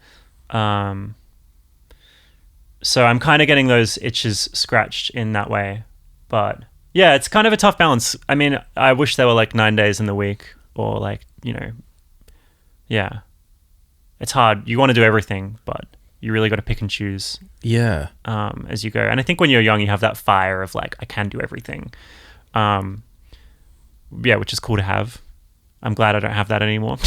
So I'm kind of getting those itches scratched in that way. But yeah, it's kind of a tough balance. I mean, I wish there were like 9 days in the week, or like, yeah. It's hard. You want to do everything, but you really got to pick and choose. Yeah. As you go. And I think when you're young, you have that fire of like, I can do everything. Which is cool to have. I'm glad I don't have that anymore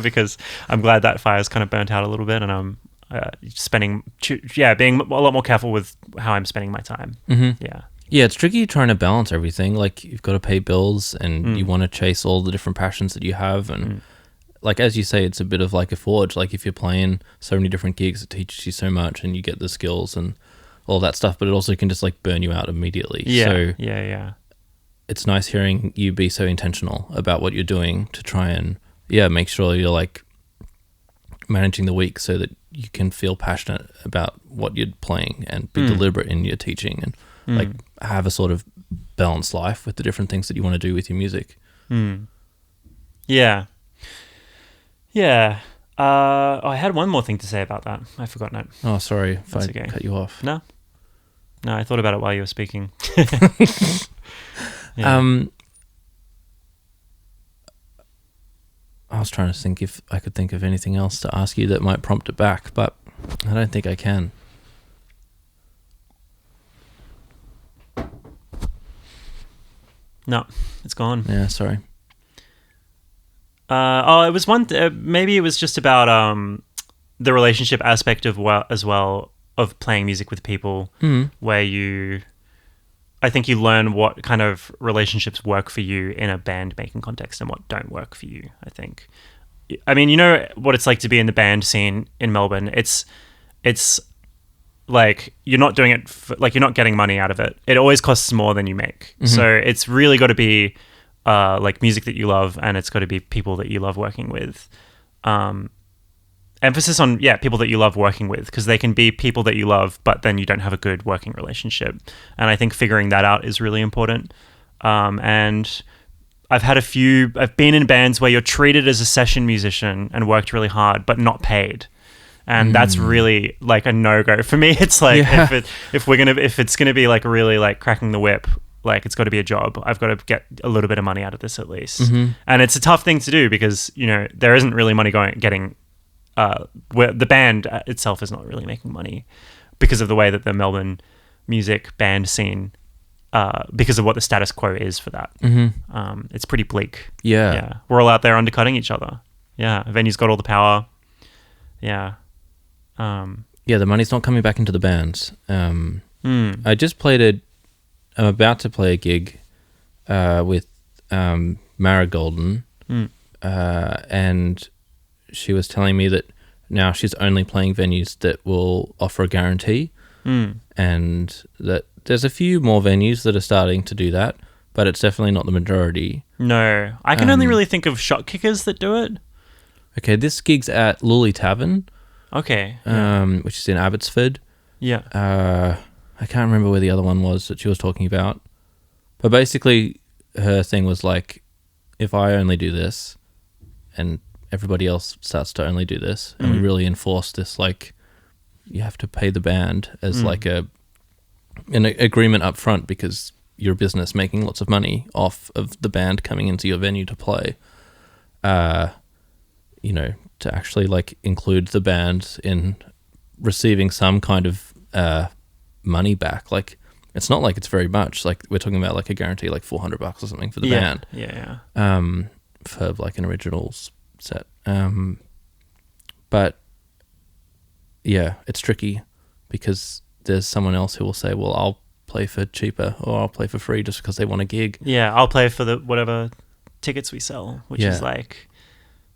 because I'm glad that fire's kind of burnt out a little bit, and I'm being a lot more careful with how I'm spending my time. Mm-hmm. Yeah. Yeah, it's tricky trying to balance everything. Like, you've got to pay bills, and you want to chase all the different passions that you have. And like, as you say, it's a bit of like a forge. Like, if you're playing so many different gigs, it teaches you so much, and you get the skills and all that stuff, but it also can just like burn you out immediately. Yeah. So Yeah. it's nice hearing you be so intentional about what you're doing to try and make sure you're like managing the week so that you can feel passionate about what you're playing and be deliberate in your teaching and like have a sort of balanced life with the different things that you want to do with your music. Yeah. I had one more thing to say about that. I forgot it. Oh, sorry if That's I okay. cut you off. No, I thought about it while you were speaking. I was trying to think if I could think of anything else to ask you that might prompt it back, but I don't think I can. No, it's gone. Yeah, sorry. It was one. Maybe it was just about the relationship aspect of of playing music with people, where I think you learn what kind of relationships work for you in a band making context and what don't work for you. I think. I mean, you know what it's like to be in the band scene in Melbourne. It's like you're not doing it you're not getting money out of it. It always costs more than you make. So it's really got to be like music that you love, and it's got to be people that you love working with. Emphasis on people that you love working with, because they can be people that you love, but then you don't have a good working relationship. And I think figuring that out is really important. And I've been in bands where you're treated as a session musician and worked really hard, but not paid. And that's really like a no-go for me. It's like, if it's going to be like really like cracking the whip, like it's got to be a job. I've got to get a little bit of money out of this at least. And it's a tough thing to do because, there isn't really money getting where the band itself is not really making money because of the way that the Melbourne music band scene, because of what the status quo is for that. It's pretty bleak. Yeah. We're all out there undercutting each other. Yeah. Venue's got all the power. Yeah. The money's not coming back into the bands. I just I'm about to play a gig with Mara Golden, and she was telling me that now she's only playing venues that will offer a guarantee, and that there's a few more venues that are starting to do that, but it's definitely not the majority. No, I can only really think of Shot Kickers that do it. Okay, this gig's at Luci Tavern. Okay. Which is in Abbotsford. Yeah. I can't remember where the other one was that she was talking about. But basically, her thing was like, if I only do this, and everybody else starts to only do this, and we really enforce this, like, you have to pay the band as like an agreement up front because you're a business making lots of money off of the band coming into your venue to play. to actually like include the band in receiving some kind of money back. Like, it's not like it's very much. Like, we're talking about like a guarantee like $400 or something for the band. Yeah. For like an originals set. But yeah, it's tricky because there's someone else who will say, well, I'll play for cheaper or I'll play for free just because they want a gig. Yeah, I'll play for the whatever tickets we sell, which is like,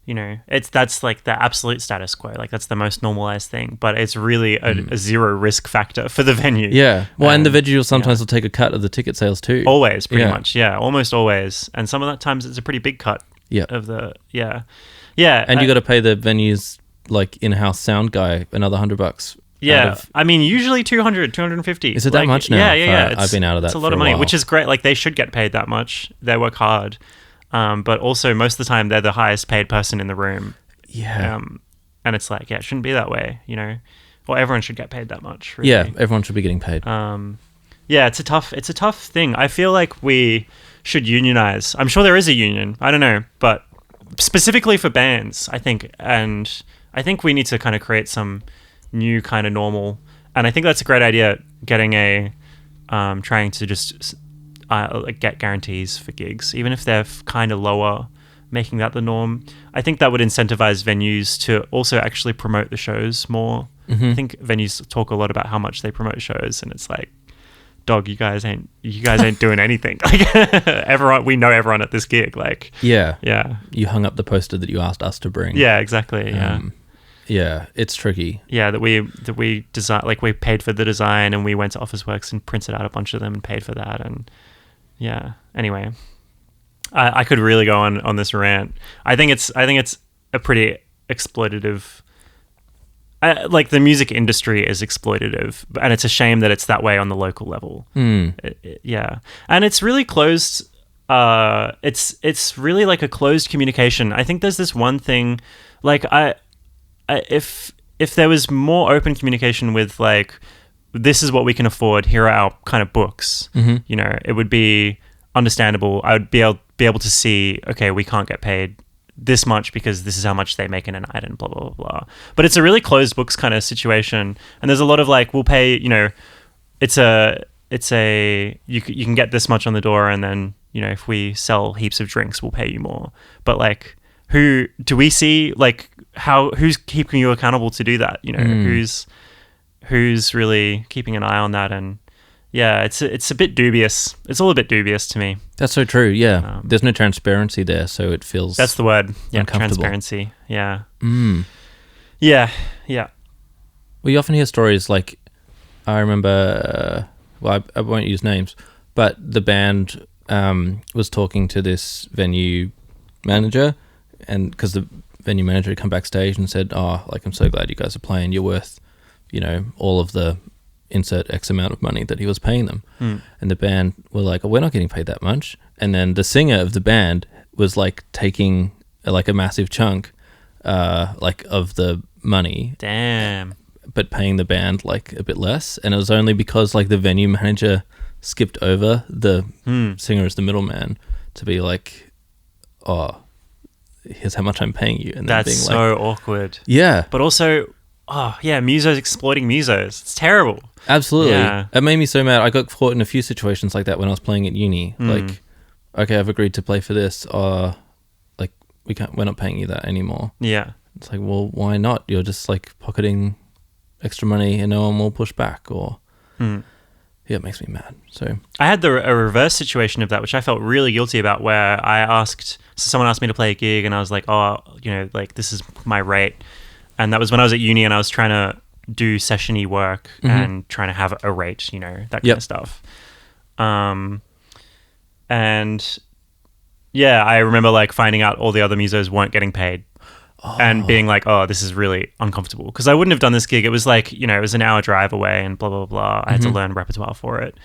you know, that's like the absolute status quo. Like, that's the most normalized thing, but it's really a zero risk factor for the venue. Yeah. Well, and the venue sometimes will take a cut of the ticket sales too. Always, pretty much. Yeah, almost always. And some of that times it's a pretty big cut. Yeah. Of the Yeah. And you got to pay the venue's like in-house sound guy another $100. Yeah, I mean, usually 200, 250. Is it that much now? Yeah. I've been out of that. It's a lot of money, which is great. Like, they should get paid that much. They work hard, but also most of the time they're the highest paid person in the room. Yeah, and it's like, it shouldn't be that way, you know. Well, everyone should get paid that much. Really. Yeah, everyone should be getting paid. Yeah, it's a tough thing. I feel like we should unionize. I'm sure there is a union. I don't know, but specifically for bands, I think, and I think we need to kind of create some new kind of normal, and I think that's a great idea, getting a trying to just like get guarantees for gigs, even if they're kind of lower, making that the norm. I think that would incentivize venues to also actually promote the shows more. I think venues talk a lot about how much they promote shows, and it's like, dog, you guys ain't doing anything. Like, we know everyone at this gig. Like, yeah, you hung up the poster that you asked us to bring. Yeah, exactly. Yeah, it's tricky. Yeah, that we design, like, we paid for the design, and we went to Officeworks and printed out a bunch of them and paid for that. And yeah, anyway, I could really go on this rant. I think it's a pretty exploitative. Like, the music industry is exploitative, and it's a shame that it's that way on the local level. Yeah, and it's really closed. It's really like a closed communication. I think there's this one thing, like, if there was more open communication with, like, this is what we can afford, here are our kind of books, you know, it would be understandable. I would be able to see, okay, we can't get paid this much because this is how much they make in a night, and blah, blah, blah, blah. But it's a really closed books kind of situation, and there's a lot of, like, we'll pay, you know, you can get this much on the door, and then, you know, if we sell heaps of drinks, we'll pay you more. But, like, who do we see, like, who's keeping you accountable to do that? You know, who's really keeping an eye on that? And yeah, it's a bit dubious. It's all a bit dubious to me. That's so true. Yeah, there's no transparency there, so it feels, that's the word. Yeah, transparency. Yeah. Yeah. Well, you often hear stories like, I remember, well, I won't use names, but the band was talking to this venue manager, and because the venue manager had come backstage and said, oh, like, I'm so glad you guys are playing, you're worth, you know, all of the insert X amount of money that he was paying them. And the band were like, oh, we're not getting paid that much. And then the singer of the band was like taking like a massive chunk like of the money. Damn. But paying the band like a bit less. And it was only because like the venue manager skipped over the singer as the middleman to be like, oh, here's how much I'm paying you. And that's being so like, awkward. Yeah. But also, oh yeah, musos exploiting musos. It's terrible. Absolutely. Yeah. It made me so mad. I got caught in a few situations like that when I was playing at uni. Like, okay, I've agreed to play for this. Like, we're not paying you that anymore. Yeah. It's like, well, why not? You're just like pocketing extra money and no one will push back, or yeah, it makes me mad. So I had a reverse situation of that, which I felt really guilty about, where someone asked me to play a gig, and I was like, oh, you know, like, this is my rate. And that was when I was at uni, and I was trying to do session-y work and trying to have a rate, you know, that kind of stuff. And yeah, I remember like finding out all the other musos weren't getting paid. And being like, oh, this is really uncomfortable, because I wouldn't have done this gig. It was like, you know, it was an hour drive away and blah, blah, blah. I had to learn repertoire for it.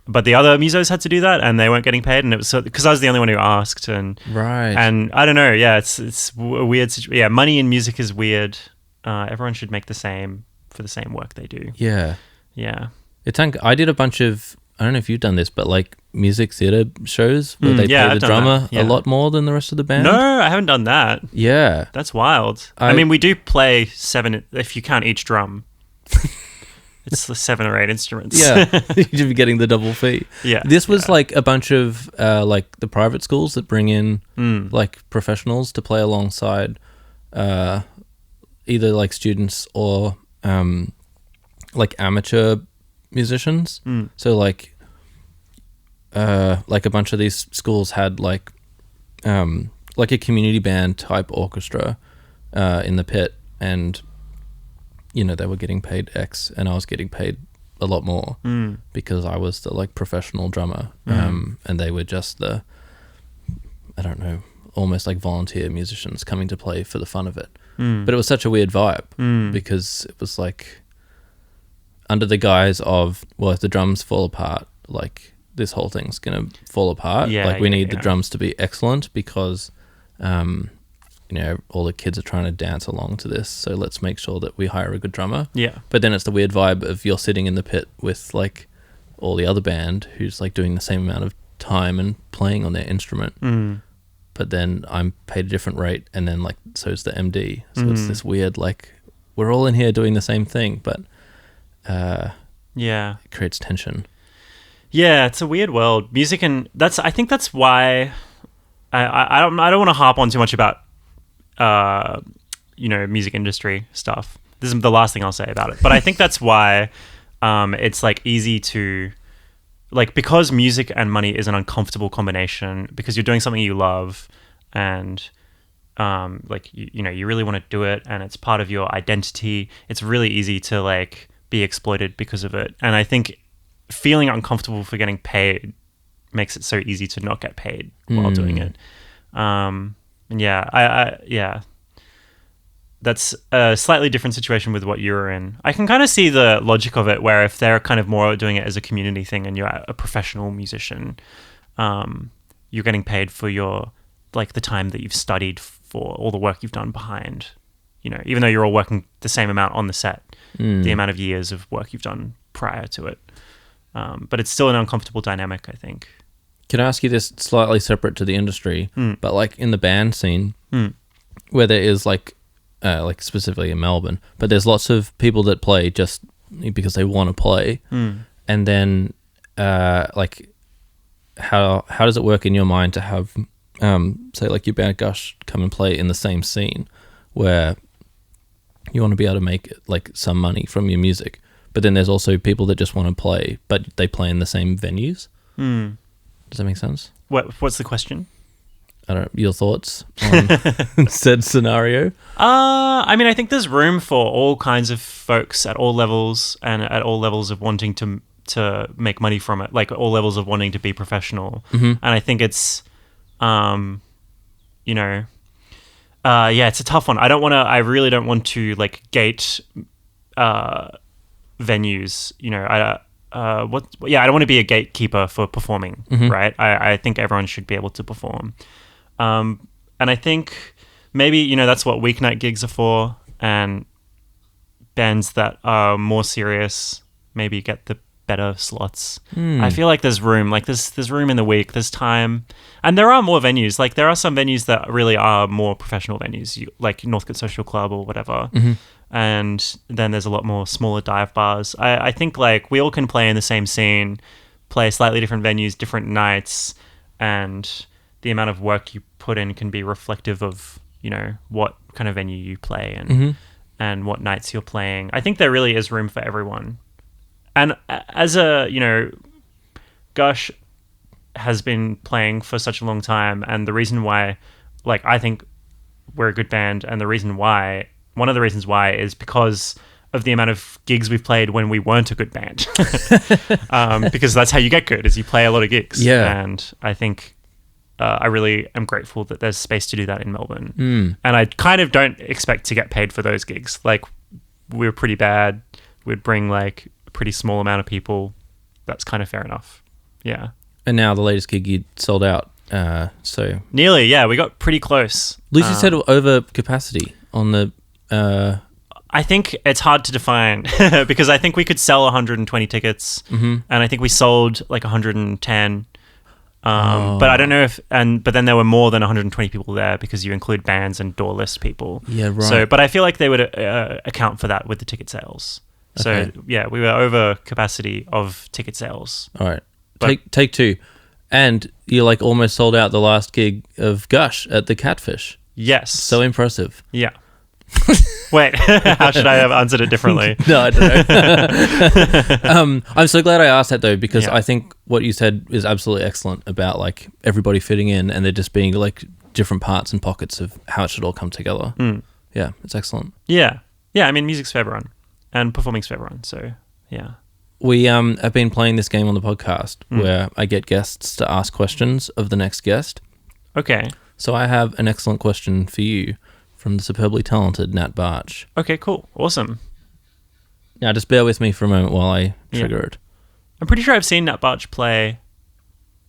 But the other musos had to do that, and they weren't getting paid. And it was because I was the only one who asked. And I don't know. Yeah, it's a weird situation. Yeah, money in music is weird. Everyone should make the same for the same work they do. Yeah. Yeah. I did a bunch of I don't know if you've done this, but like music theatre shows where they yeah, pay I've the done drummer that. Yeah. a lot more than the rest of the band. No, I haven't done that. Yeah. That's wild. I mean, we do play 7, if you count each drum. It's the 7 or 8 instruments. Yeah. You should be getting the double fee. Yeah. This was like a bunch of like the private schools that bring in like professionals to play alongside either like students or like amateur musicians. So like a bunch of these schools had like a community band type orchestra in the pit, and you know, they were getting paid X and I was getting paid a lot more because I was the like professional drummer, and they were just the, I don't know, almost like volunteer musicians coming to play for the fun of it. But it was such a weird vibe because it was like under the guise of, well, if the drums fall apart, like this whole thing's gonna fall apart. Like we need the drums to be excellent because you know, all the kids are trying to dance along to this, so let's make sure that we hire a good drummer. Yeah. But then it's the weird vibe of you're sitting in the pit with like all the other band who's like doing the same amount of time and playing on their instrument. But then I'm paid a different rate, and then like so's the MD. So it's this weird like we're all in here doing the same thing, but it creates tension. Yeah, it's a weird world. Music, and I think that's why I don't want to harp on too much about you know, music industry stuff. This is the last thing I'll say about it. But I think that's why it's like easy to like, because music and money is an uncomfortable combination, because you're doing something you love and like you know, you really want to do it and it's part of your identity. It's really easy to like be exploited because of it. And I think feeling uncomfortable for getting paid makes it so easy to not get paid while doing it. And yeah, that's a slightly different situation with what you're in. I can kind of see the logic of it, where if they're kind of more doing it as a community thing and you're a professional musician, you're getting paid for your, like the time that you've studied, for all the work you've done behind, you know, even though you're all working the same amount on the set, the amount of years of work you've done prior to it. But it's still an uncomfortable dynamic, I think. Can I ask you this slightly separate to the industry, but like in the band scene, where there is like specifically in Melbourne, but there's lots of people that play just because they want to play, and then like how does it work in your mind to have say like your band GUSH come and play in the same scene where you want to be able to make like some money from your music, but then there's also people that just want to play but they play in the same venues? Does that make sense? What's the question? I don't know, your thoughts on said scenario? I mean, I think there's room for all kinds of folks at all levels and at all levels of wanting to make money from it, like all levels of wanting to be professional. And I think it's, you know, it's a tough one. I really don't want to like gate venues, you know. I don't want to be a gatekeeper for performing, right? I think everyone should be able to perform. And I think maybe, you know, that's what weeknight gigs are for, and bands that are more serious maybe get the better slots. I feel like there's room, like there's room in the week, there's time, and there are more venues. Like there are some venues that really are more professional venues, like Northcote Social Club or whatever. And then there's a lot more smaller dive bars. I think like we all can play in the same scene, play slightly different venues, different nights, and the amount of work you put in can be reflective of, you know, what kind of venue you play and what nights you're playing. I think there really is room for everyone. And as a, you know, GUSH has been playing for such a long time, and the reason why, like, I think we're a good band, and one of the reasons why is because of the amount of gigs we've played when we weren't a good band. Because that's how you get good, is you play a lot of gigs. Yeah. And I think I really am grateful that there's space to do that in Melbourne. And I kind of don't expect to get paid for those gigs. Like, we're pretty bad. We'd bring like a pretty small amount of people. That's kind of fair enough. Yeah. And now the latest gig you sold out. So nearly, yeah, we got pretty close. Luci said over capacity on the I think it's hard to define because I think we could sell 120 tickets, and I think we sold like 110. But I don't know but then there were more than 120 people there because you include bands and door list people. Yeah, right. So, but I feel like they would account for that with the ticket sales. So yeah, we were over capacity of ticket sales. All right, take two, and you like almost sold out the last gig of Gush at the Catfish. Yes, so impressive. Yeah. Wait, how should I have answered it differently? No, I don't know. I'm so glad I asked that though, because I think what you said is absolutely excellent about like everybody fitting in and there just being like different parts and pockets of how it should all come together. Yeah, it's excellent. Yeah. I mean, music's for everyone and performing's for everyone. So yeah. We have been playing this game on the podcast where I get guests to ask questions of the next guest. Okay. So I have an excellent question for you from the superbly talented Nat Barch. Okay, cool. Awesome. Now, just bear with me for a moment while I trigger it. I'm pretty sure I've seen Nat Barch play.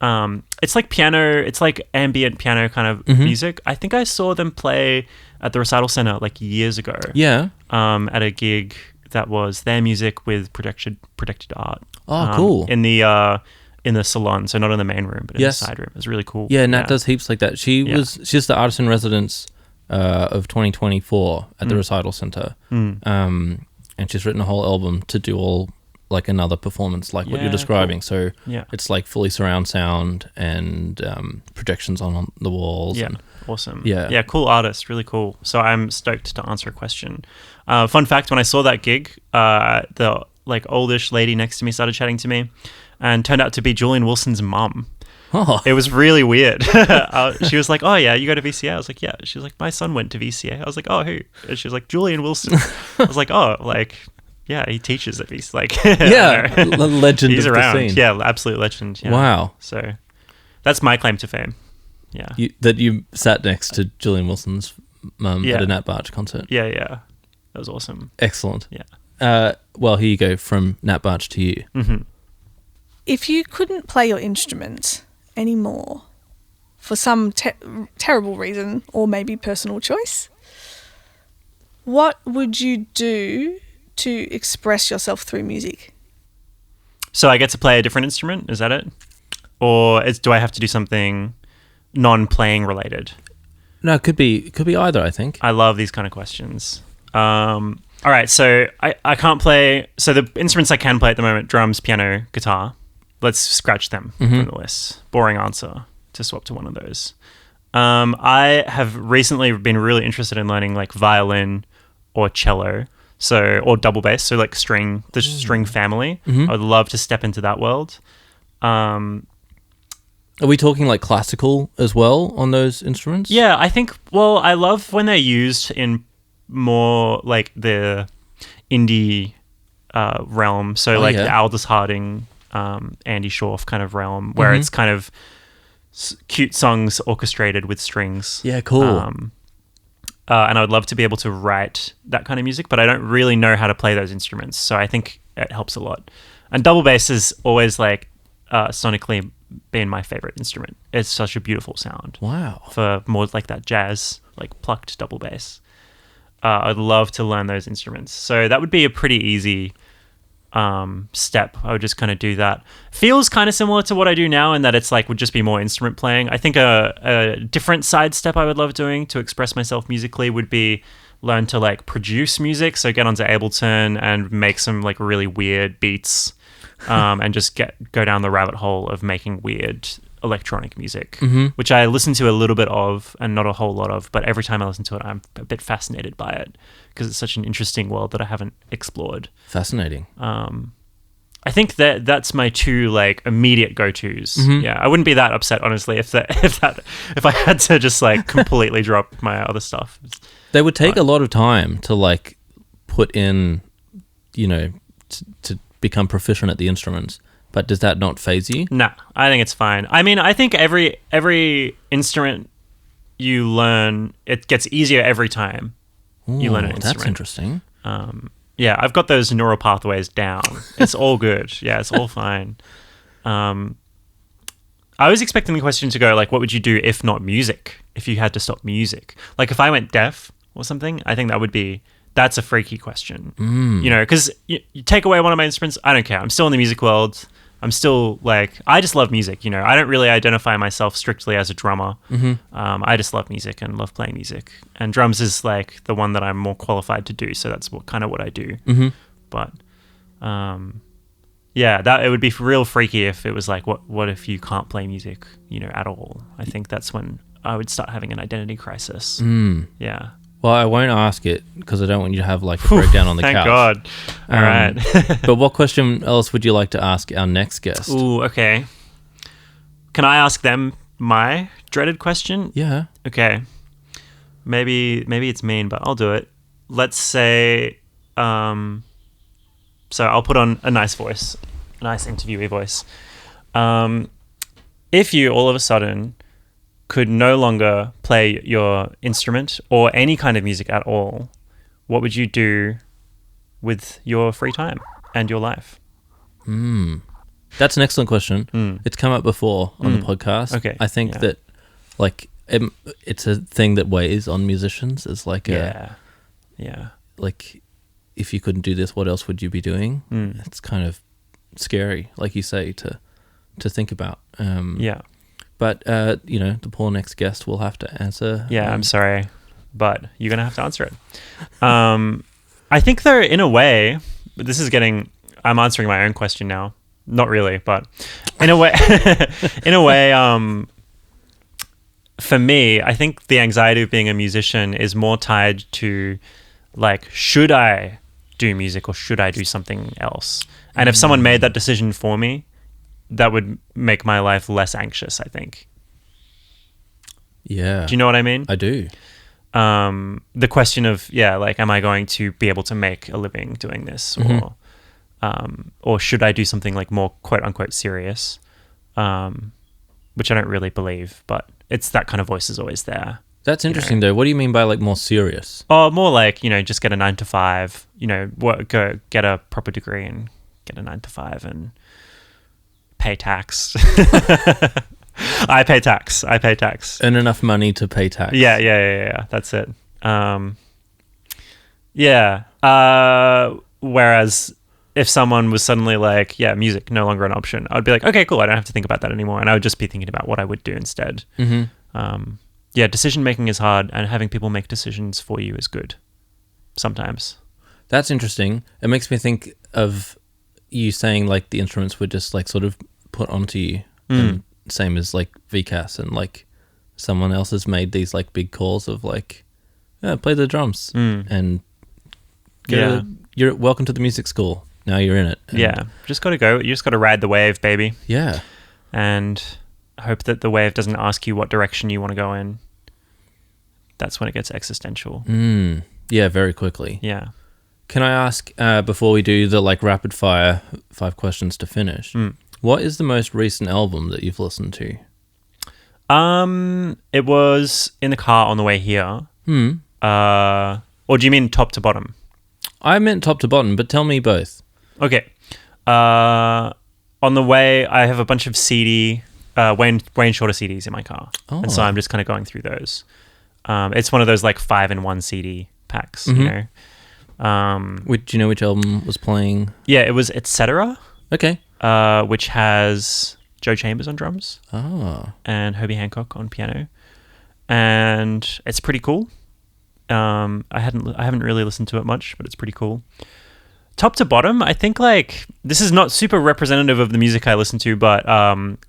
It's like piano. It's like ambient piano kind of music. I think I saw them play at the Recital Center like years ago. Yeah. At a gig that was their music with projected art. Oh, cool. In the salon, so not in the main room, but in the side room. It was really cool. Yeah, Nat does heaps like that. She's the artist in residence of 2024 at the Recital Center. And she's written a whole album to do all like another performance like what you're describing. Cool. So it's like fully surround sound and projections on the walls. Yeah, awesome. Yeah, cool artist, really cool. So I'm stoked to answer a question. Fun fact, when I saw that gig, the like oldish lady next to me started chatting to me and turned out to be Julian Wilson's mum. Oh. It was really weird. She was like, oh yeah, you go to VCA? I was like, yeah. She was like, my son went to VCA. I was like, oh, who? And she was like, Julian Wilson. I was like, oh, like, yeah, he teaches at VCA. Like, legend he's of around. the scene. Yeah, absolute legend. Yeah. Wow. So that's my claim to fame. Yeah. That you sat next to Julian Wilson's mum at a Nat Barch concert. Yeah. That was awesome. Excellent. Yeah. Well, here you go, from Nat Barch to you. Mm-hmm. If you couldn't play your instrument anymore for some terrible reason or maybe personal choice, what would you do to express yourself through music? So I get to play a different instrument, is that it? Or do I have to do something non-playing related? No, it could be either, I think. I love these kind of questions. All right, so I can't play... So the instruments I can play at the moment, drums, piano, guitar. Let's scratch them from the list. Boring answer to swap to one of those. I have recently been really interested in learning like violin or cello, or double bass, so like string family. I would love to step into that world. Are we talking like classical as well on those instruments? Yeah, I think, well, I love when they're used in more like the indie realm. So the Aldous Harding, Andy Schorf kind of realm, where it's kind of cute songs orchestrated with strings. Yeah, cool. And I would love to be able to write that kind of music, but I don't really know how to play those instruments. So I think it helps a lot. And double bass is always like sonically been my favorite instrument. It's such a beautiful sound. Wow. For more like that jazz, like plucked double bass. I'd love to learn those instruments. So that would be a pretty easy step. I would just kind of do that. Feels kind of similar to what I do now in that it's like would just be more instrument playing. I think a different side step I would love doing to express myself musically would be learn to like produce music. So get onto Ableton and make some like really weird beats and just go down the rabbit hole of making weird electronic music, which I listen to a little bit of and not a whole lot of, but every time I listen to it, I'm a bit fascinated by it because it's such an interesting world that I haven't explored. Fascinating. I think that's my two like immediate go-tos. Yeah, I wouldn't be that upset honestly if I had to just like completely drop my other stuff. They would take a lot of time to like put in, to become proficient at the instruments. But does that not faze you? Nah, I think it's fine. I mean, I think every instrument you learn, it gets easier every time you learn an instrument. That's interesting. Yeah, I've got those neural pathways down. It's all good. Yeah, it's all fine. I was expecting the question to go like, what would you do if not music? If you had to stop music? Like if I went deaf or something, I think that would be That's a freaky question. You know, because you take away one of my instruments, I don't care. I'm still in the music world. I'm still like, I just love music, you know. I don't really identify myself strictly as a drummer. I just love music and love playing music. And drums is like the one that I'm more qualified to do. So that's kind of what I do. But yeah, that it would be real freaky if it was like, what if you can't play music, you know, at all? I think that's when I would start having an identity crisis. Yeah. Well, I won't ask it because I don't want you to have like a breakdown on the Thank couch. God. All right. But what question else would you like to ask our next guest? Ooh, okay. Can I ask them my dreaded question? Yeah. Okay. Maybe it's mean, but I'll do it. Let's say, so I'll put on a nice voice, a nice interviewee voice. If you all of a sudden could no longer play your instrument or any kind of music at all, what would you do with your free time and your life? That's an excellent question. It's come up before on the podcast. Okay. I think that like it's a thing that weighs on musicians. It's like like if you couldn't do this, what else would you be doing? It's kind of scary, like you say, to think about. But, you know, the poor next guest will have to answer. Yeah, I'm sorry, but you're going to have to answer it. I think though, in a way, I'm answering my own question now. Not really, but in a way, for me, I think the anxiety of being a musician is more tied to like, should I do music or should I do something else? And if someone made that decision for me, that would make my life less anxious, I think. Yeah. Do you know what I mean? I do. The question of, like, am I going to be able to make a living doing this? Or should I do something like more quote unquote serious? Which I don't really believe, but it's that kind of voice is always there. That's interesting though. What do you mean by like more serious? Oh, more like, you know, just get a 9 to 5, you know, go get a proper degree and get a 9 to 5 and pay tax. I pay tax. Earn enough money to pay tax. Yeah. That's it. Whereas if someone was suddenly like, music no longer an option, I'd be like, okay, cool. I don't have to think about that anymore. And I would just be thinking about what I would do instead. Decision making is hard, and having people make decisions for you is good sometimes. That's interesting. It makes me think of you saying like the instruments were just like sort of put onto you, and same as like VCASS, and like someone else has made these like big calls of like, play the drums and you're welcome to the music school. Now you're in it. And just got to go. You just got to ride the wave, baby. Yeah. And hope that the wave doesn't ask you what direction you want to go in. That's when it gets existential. Yeah, very quickly. Yeah. Can I ask, before we do the like rapid fire 5 questions to finish, what is the most recent album that you've listened to? It was in the car on the way here. Or do you mean top to bottom? I meant top to bottom, but tell me both. Okay. On the way, I have a bunch of CD, Wayne Shorter CDs in my car. And so I'm just kind of going through those. It's one of those like 5-in-1 CD packs, you know. Do you know which album was playing? Yeah, it was Etc. Okay. Which has Joe Chambers on drums. And Herbie Hancock on piano. And it's pretty cool. I haven't really listened to it much, but it's pretty cool. Top to bottom, I think like this is not super representative of the music I listen to, but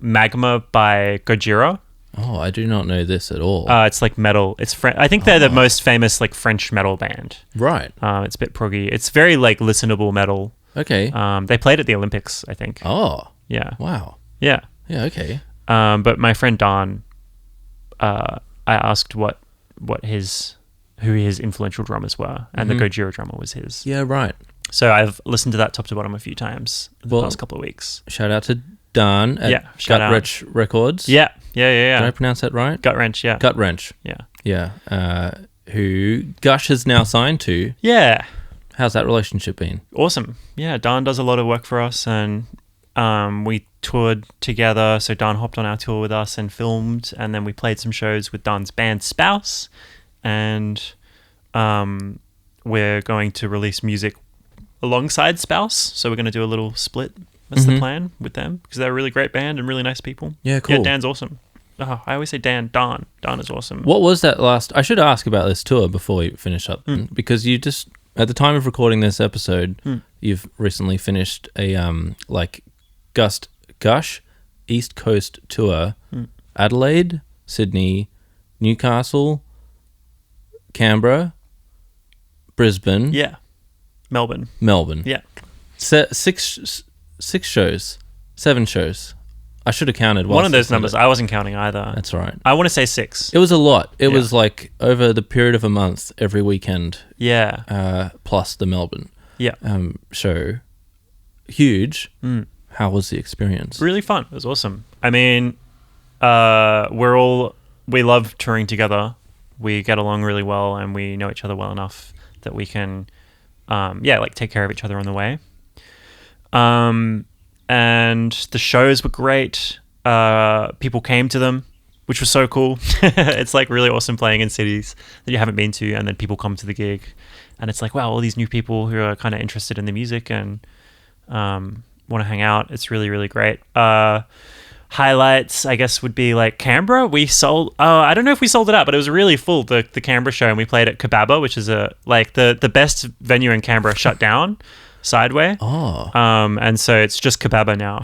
Magma by Gojira. Oh, I do not know this at all. It's like metal. It's I think they're the most famous like French metal band. Right. It's a bit proggy. It's very like listenable metal. Okay. They played at the Olympics, I think. Oh. Yeah. Wow. Yeah. Yeah. Okay. But my friend Don, I asked who his influential drummers were, and the Gojira drummer was his. Yeah. Right. So I've listened to that top to bottom a few times the past couple of weeks. Shout out to Dan at Gut Wrench Records. Yeah. Did I pronounce that right? Gut Wrench, yeah. Gut Wrench. Yeah. Yeah. Who GUSH has now signed to. Yeah. How's that relationship been? Awesome. Yeah, Dan does a lot of work for us, and we toured together. So Dan hopped on our tour with us and filmed, and then we played some shows with Dan's band Spouse, and we're going to release music alongside Spouse. So we're going to do a little split. That's the plan with them, because they're a really great band and really nice people. Yeah, cool. Yeah, Dan's awesome. Oh, I always say Dan. Don is awesome. What was that last? I should ask about this tour before we finish up, because you just, at the time of recording this episode, you've recently finished a GUSH East Coast tour. Adelaide, Sydney, Newcastle, Canberra, Brisbane. Yeah. Melbourne. Yeah. Yeah. 7 shows. I should have counted. One of those numbers. I wasn't counting either. That's right. I want to say 6. It was a lot. It was like over the period of a month, every weekend. Yeah. Plus the Melbourne. Yeah. Show. Huge. How was the experience? Really fun. It was awesome. I mean, we love touring together. We get along really well, and we know each other well enough that we can, take care of each other on the way. And the shows were great. People came to them, which was so cool. It's like really awesome playing in cities that you haven't been to, and then people come to the gig, and it's like, wow, all these new people who are kind of interested in the music and want to hang out. It's really, really great. Highlights, I guess, would be like Canberra. We sold, I don't know if we sold it out, but it was really full, the Canberra show, and we played at Kebaba, which is the best venue in Canberra, shut down. Sideway. Oh. And so it's just Kebaba now.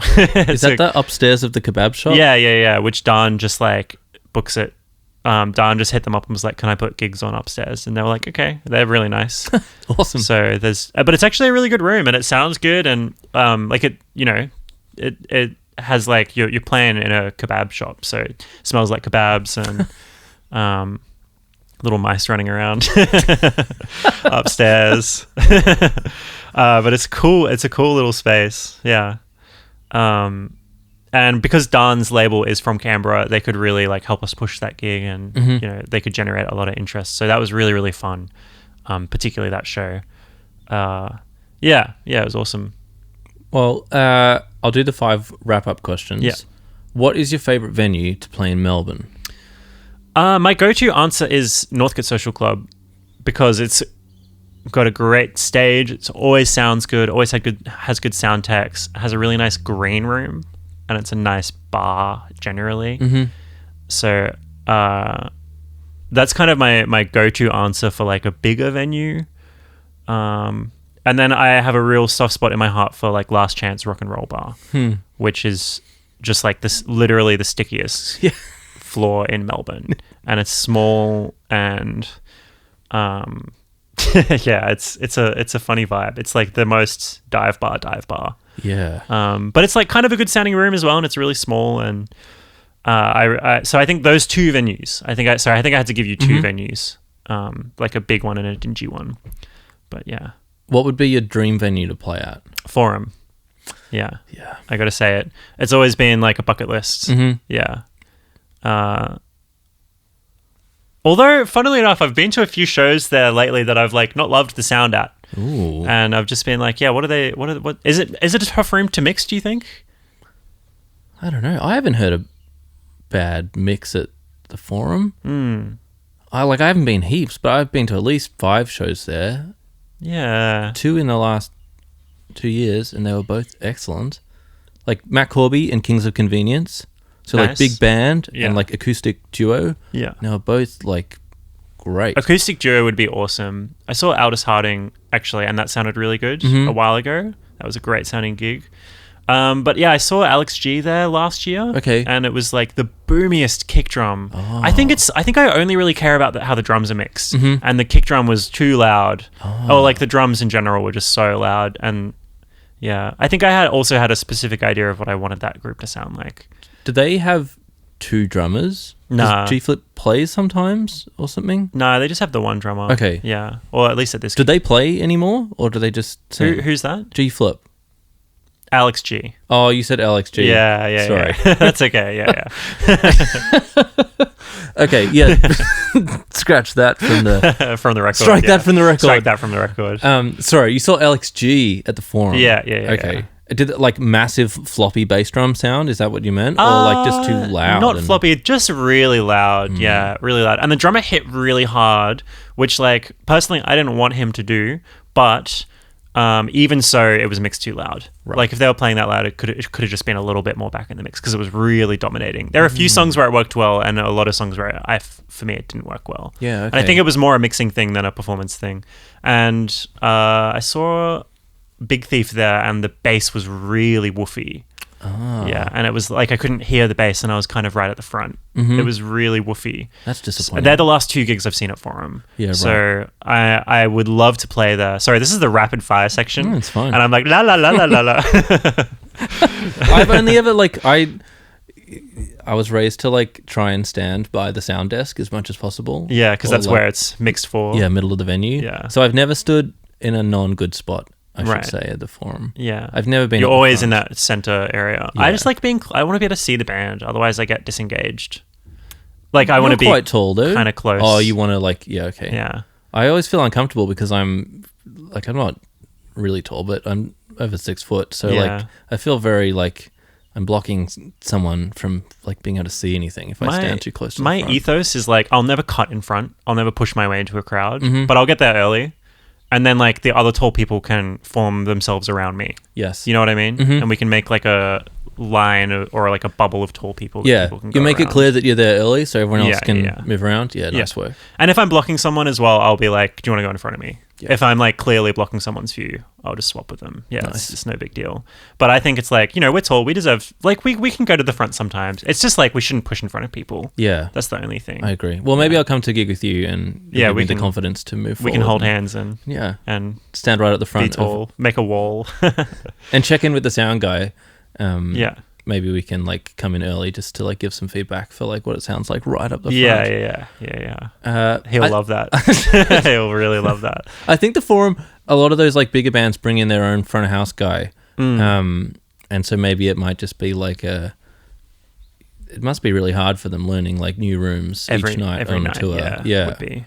Is that the upstairs of the kebab shop? Yeah. Which Don just like books it. Don just hit them up and was like, "Can I put gigs on upstairs?" And they were like, "Okay." They're really nice. Awesome. So but it's actually a really good room, and it sounds good, and it has like you're playing in a kebab shop, so it smells like kebabs and little mice running around upstairs. But it's cool. It's a cool little space. Yeah. And because Don's label is from Canberra, they could really like help us push that gig, and they could generate a lot of interest. So that was really, really fun. Particularly that show. It was awesome. Well, I'll do the 5 wrap-up questions. Yeah. What is your favourite venue to play in Melbourne? My go-to answer is Northcote Social Club, because it's got a great stage. It always sounds good. Always has good sound techs. Has a really nice green room, and it's a nice bar generally. So that's kind of my go-to answer for like a bigger venue. And then I have a real soft spot in my heart for like Last Chance Rock and Roll Bar, which is just like this, literally the stickiest floor in Melbourne, and it's small, and it's a funny vibe. It's like the most dive bar. Yeah. But it's like kind of a good sounding room as well, and it's really small, and so I think those 2 venues. I think I had to give you 2 venues, like a big one and a dingy one. But yeah. What would be your dream venue to play at? Forum. Yeah. I got to say it. It's always been like a bucket list. Yeah. Although, funnily enough, I've been to a few shows there lately that I've like not loved the sound at. Ooh. And I've just been like, yeah, what is it a tough room to mix, do you think? I don't know. I haven't heard a bad mix at the Forum. I haven't been heaps, but I've been to at least 5 shows there. Yeah. 2 in the last 2 years, and they were both excellent. Like Matt Corby and Kings of Convenience. So nice. Like big band and like acoustic duo. Yeah. They were both like great. Acoustic duo would be awesome. I saw Aldous Harding actually, and that sounded really good a while ago. That was a great sounding gig. But yeah, I saw Alex G there last year. Okay. And it was like the boomiest kick drum. Oh. I think I only really care about how the drums are mixed. And the kick drum was too loud. Or like the drums in general were just so loud. And yeah, I think I also had a specific idea of what I wanted that group to sound like. Do they have 2 drummers? Nah. Does G-Flip play sometimes or something? No, they just have the one drummer. Okay. Yeah. Or at least at this. Do they play anymore, or do they just sing? Who's that? G-Flip. Alex G. Oh, you said Alex G. Yeah. Sorry. Yeah. That's okay. Yeah. Okay, yeah. Scratch that from the from the record. Strike that from the record. Strike that from the record. Sorry, you saw Alex G at the Forum. Yeah. Okay. Did it like massive floppy bass drum sound? Is that what you meant? Or like just too loud? Not floppy, just really loud. Yeah, really loud. And the drummer hit really hard, which like personally I didn't want him to do, but even so, it was mixed too loud. Right. Like if they were playing that loud, it could have just been a little bit more back in the mix because it was really dominating. There are a few songs where it worked well, and a lot of songs where for me it didn't work well. Yeah, okay. And I think it was more a mixing thing than a performance thing. And I saw Big Thief there, and the bass was really woofy. Ah. Yeah, and it was like I couldn't hear the bass, and I was kind of right at the front. It was really woofy. That's disappointing. They're the last 2 gigs I've seen it for him. Yeah, right. So I would love to play there. Sorry, this is the rapid fire section. It's fine. And I'm like la la la la la la. I've only ever like I was raised to like try and stand by the sound desk as much as possible. Yeah, because Or, that's like, where it's mixed for. Yeah, middle of the venue. Yeah. So I've never stood in a non-good spot, I Right. should say, at the forum. Yeah. I've never been. You're at the always in front. that center area. Yeah. I just like being. I want to be able to see the band. Otherwise, I get disengaged. Like I want to You're be quite tall, though. kind of close. Oh, you want to like? Yeah, okay. Yeah. I always feel uncomfortable because I'm not really tall, but I'm over 6 foot. So Yeah. like I feel very like I'm blocking someone from like being able to see anything if I stand too close to the My front. ethos is like I'll never cut in front. I'll never push my way into a crowd, Mm-hmm. but I'll get there early. And then like the other tall people can form themselves around me. Yes. You know what I mean? Mhm. And we can make like a line or like a bubble of tall people. that Yeah. people can You go make it around. clear that you're there early so everyone else Yeah, can yeah. move around. Yeah, Yeah. nice work. And if I'm blocking someone as well, I'll be like, do you want to go in front of me? Yeah. If I'm like clearly blocking someone's view, I'll just swap with them. Yeah, Nice. it's no big deal. But I think it's like, we're tall. We deserve, like, we can go to the front sometimes. It's just like we shouldn't push in front of people. Yeah. That's the only thing. I agree. Well, maybe I'll come to a gig with you and Yeah, give we me the can- confidence to move We forward. can hold hands and Yeah. Stand right at the be front. tall, make a wall. And check in with the sound guy. Yeah. Maybe we can like come in early just to like give some feedback for like what it sounds like right up the front. Yeah. He'll I- love that. He'll really love that. I think the forum, a lot of those like bigger bands bring in their own front of house guy. Mm. And so maybe it might just be like it must be really hard for them learning like new rooms each night every on night, the tour. yeah. Would be.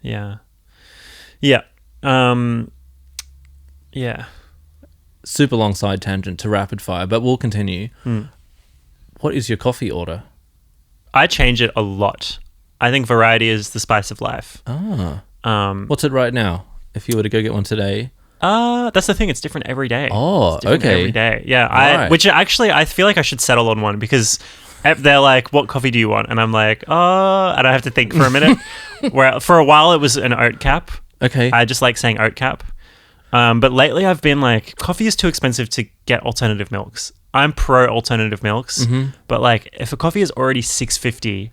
Yeah. Yeah. Yeah. Super long side tangent to rapid fire, but we'll continue. What is your coffee order? I change it a lot. I think variety is the spice of life. What's it right now? If you were to go get one today. That's the thing. It's different every day. Oh, It's different okay. Every day. Yeah. Right. Which actually, I feel like I should settle on one because they're like, what coffee do you want? And I'm like, and I have to think for a minute. Where for a while it was an oat cap. Okay. I just like saying oat cap. But lately I've been like, coffee is too expensive to get alternative milks. I'm pro alternative milks, but like if a coffee is already $6.50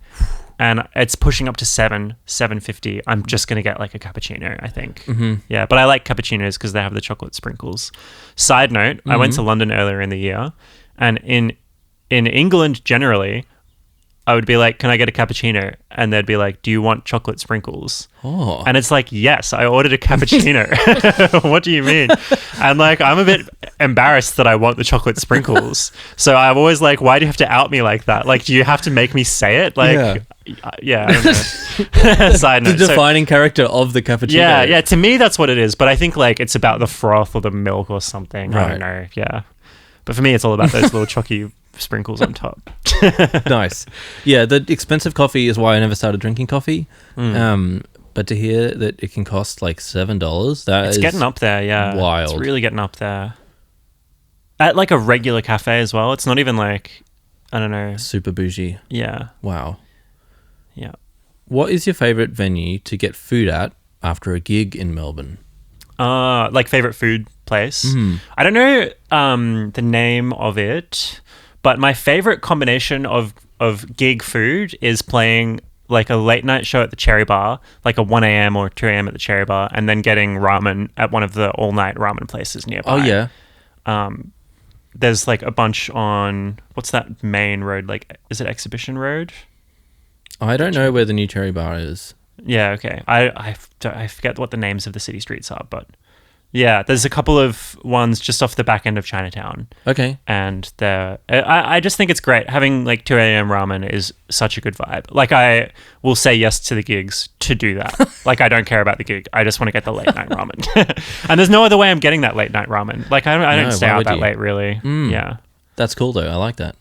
and it's pushing up to $7.50, I'm just gonna get like a cappuccino, I think. Yeah, but I like cappuccinos because they have the chocolate sprinkles. Side note: I went to London earlier in the year, and in England generally, I would be like, can I get a cappuccino? And they'd be like, do you want chocolate sprinkles? Oh. And it's like, yes, I ordered a cappuccino. What do you mean? And like, I'm a bit embarrassed that I want the chocolate sprinkles. So I'm always like, why do you have to out me like that? Like, do you have to make me say it? Like, yeah, I don't know. Side The note. So- defining character of the cappuccino. yeah, to me, that's what it is. But I think like it's about the froth or the milk or something. I Right. don't know. Yeah. But for me, it's all about those little chalky sprinkles on top. Nice. Yeah, the expensive coffee is why I never started drinking coffee. But to hear that it can cost like $7, It's getting up there, yeah. wild. It's really getting up there. At like a regular cafe as well. It's not even like, I don't know. Super bougie. Yeah. Wow. Yeah. What is your favorite venue to get food at after a gig in Melbourne? Like favorite food place. I don't know the name of it, but my favorite combination of gig food is playing like a late night show at the Cherry Bar, like a 1 a.m. or 2 a.m. at the Cherry Bar, and then getting ramen at one of the all night ramen places nearby. Oh, yeah. There's like a bunch on, what's that main road? Like, is it Exhibition Road? I don't know where the new Cherry Bar is. Yeah, okay. I forget what the names of the city streets are, but Yeah, there's a couple of ones just off the back end of Chinatown. Okay. And I just think it's great. Having like 2 a.m. ramen is such a good vibe. Like I will say yes to the gigs to do that. Like I don't care about the gig. I just want to get the late night ramen. And there's no other way I'm getting that late night ramen. Like I don't stay out that late really. Yeah. That's cool though. I like that.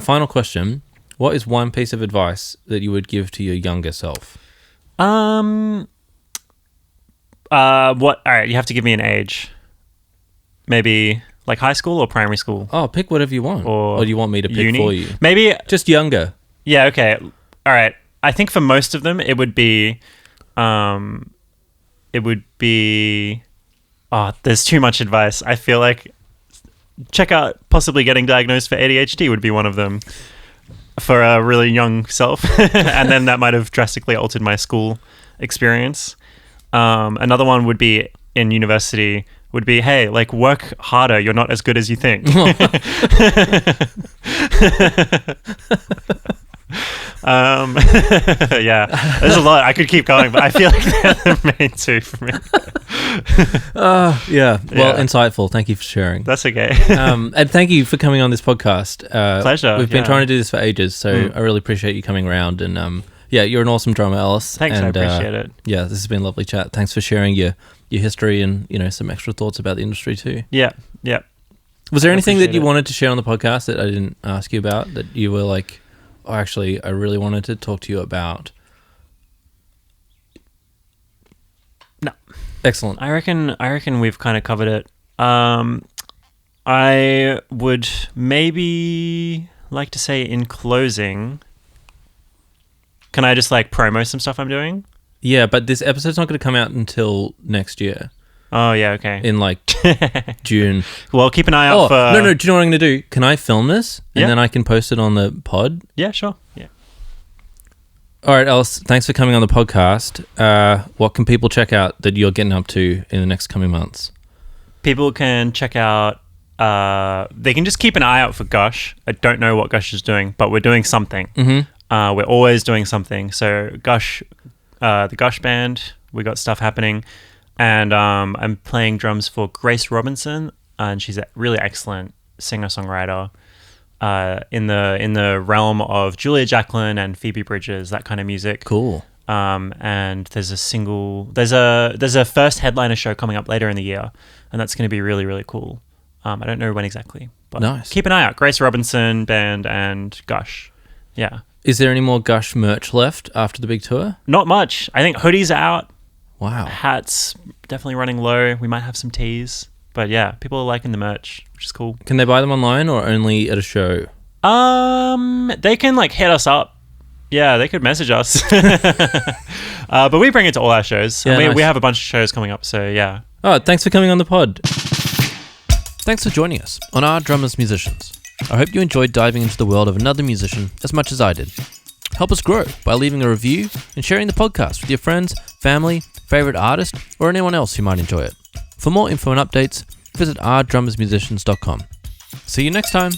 Final question. What is one piece of advice that you would give to your younger self? What? All right, you have to give me an age. Maybe like high school or primary school. Oh, pick whatever you want. Or do you want me to pick uni? for you? Maybe just younger. Yeah. Okay. All right. I think for most of them, it would be. Oh, there's too much advice. I feel like check out possibly getting diagnosed for ADHD would be one of them for a really young self, and then that might have drastically altered my school experience. Another one would be in university would be, hey, like work harder. You're not as good as you think. Yeah, there's a lot. I could keep going, but I feel like they're the main two for me. Yeah. Well, insightful. Thank you for sharing. That's okay. And thank you for coming on this podcast. Pleasure. We've been trying to do this for ages, so I really appreciate you coming around. And yeah, you're an awesome drummer, Ellis. Thanks, and, I appreciate it. Yeah, this has been a lovely chat. Thanks for sharing your history and some extra thoughts about the industry too. Yeah. Was there anything that you wanted to share on the podcast that I didn't ask you about that you were like, oh, actually, I really wanted to talk to you about? No. Excellent. I reckon we've kind of covered it. I would maybe like to say in closing, can I just like promo some stuff I'm doing? Yeah, but this episode's not going to come out until next year. Oh, yeah, okay. In like June. Well, keep an eye out for... No, do you know what I'm going to do? Can I film this? And then I can post it on the pod? Yeah, sure. Yeah. All right, Ellis, thanks for coming on the podcast. What can people check out that you're getting up to in the next coming months? People can check out... they can just keep an eye out for GUSH. I don't know what GUSH is doing, but we're doing something. Mm-hmm. We're always doing something. So GUSH, the GUSH band, we got stuff happening. And I'm playing drums for Grace Robinson, and she's a really excellent singer-songwriter in the realm of Julia Jacklin and Phoebe Bridgers, that kind of music. Cool. And there's a first headliner show coming up later in the year, and that's going to be really, really cool. I don't know when exactly, but nice. Keep an eye out. Grace Robinson band and GUSH. Yeah. Is there any more GUSH merch left after the big tour? Not much. I think hoodies are out. Wow. Hats definitely running low. We might have some tees. But yeah, people are liking the merch, which is cool. Can they buy them online or only at a show? They can like hit us up. Yeah, they could message us. But we bring it to all our shows. Yeah, and nice. we have a bunch of shows coming up, so yeah. Oh, thanks for coming on the pod. Thanks for joining us on Our Drummers Musicians. I hope you enjoyed diving into the world of another musician as much as I did. Help us grow by leaving a review and sharing the podcast with your friends, family, favorite artist, or anyone else who might enjoy it. For more info and updates, visit ourdrummersmusicians.com. See you next time.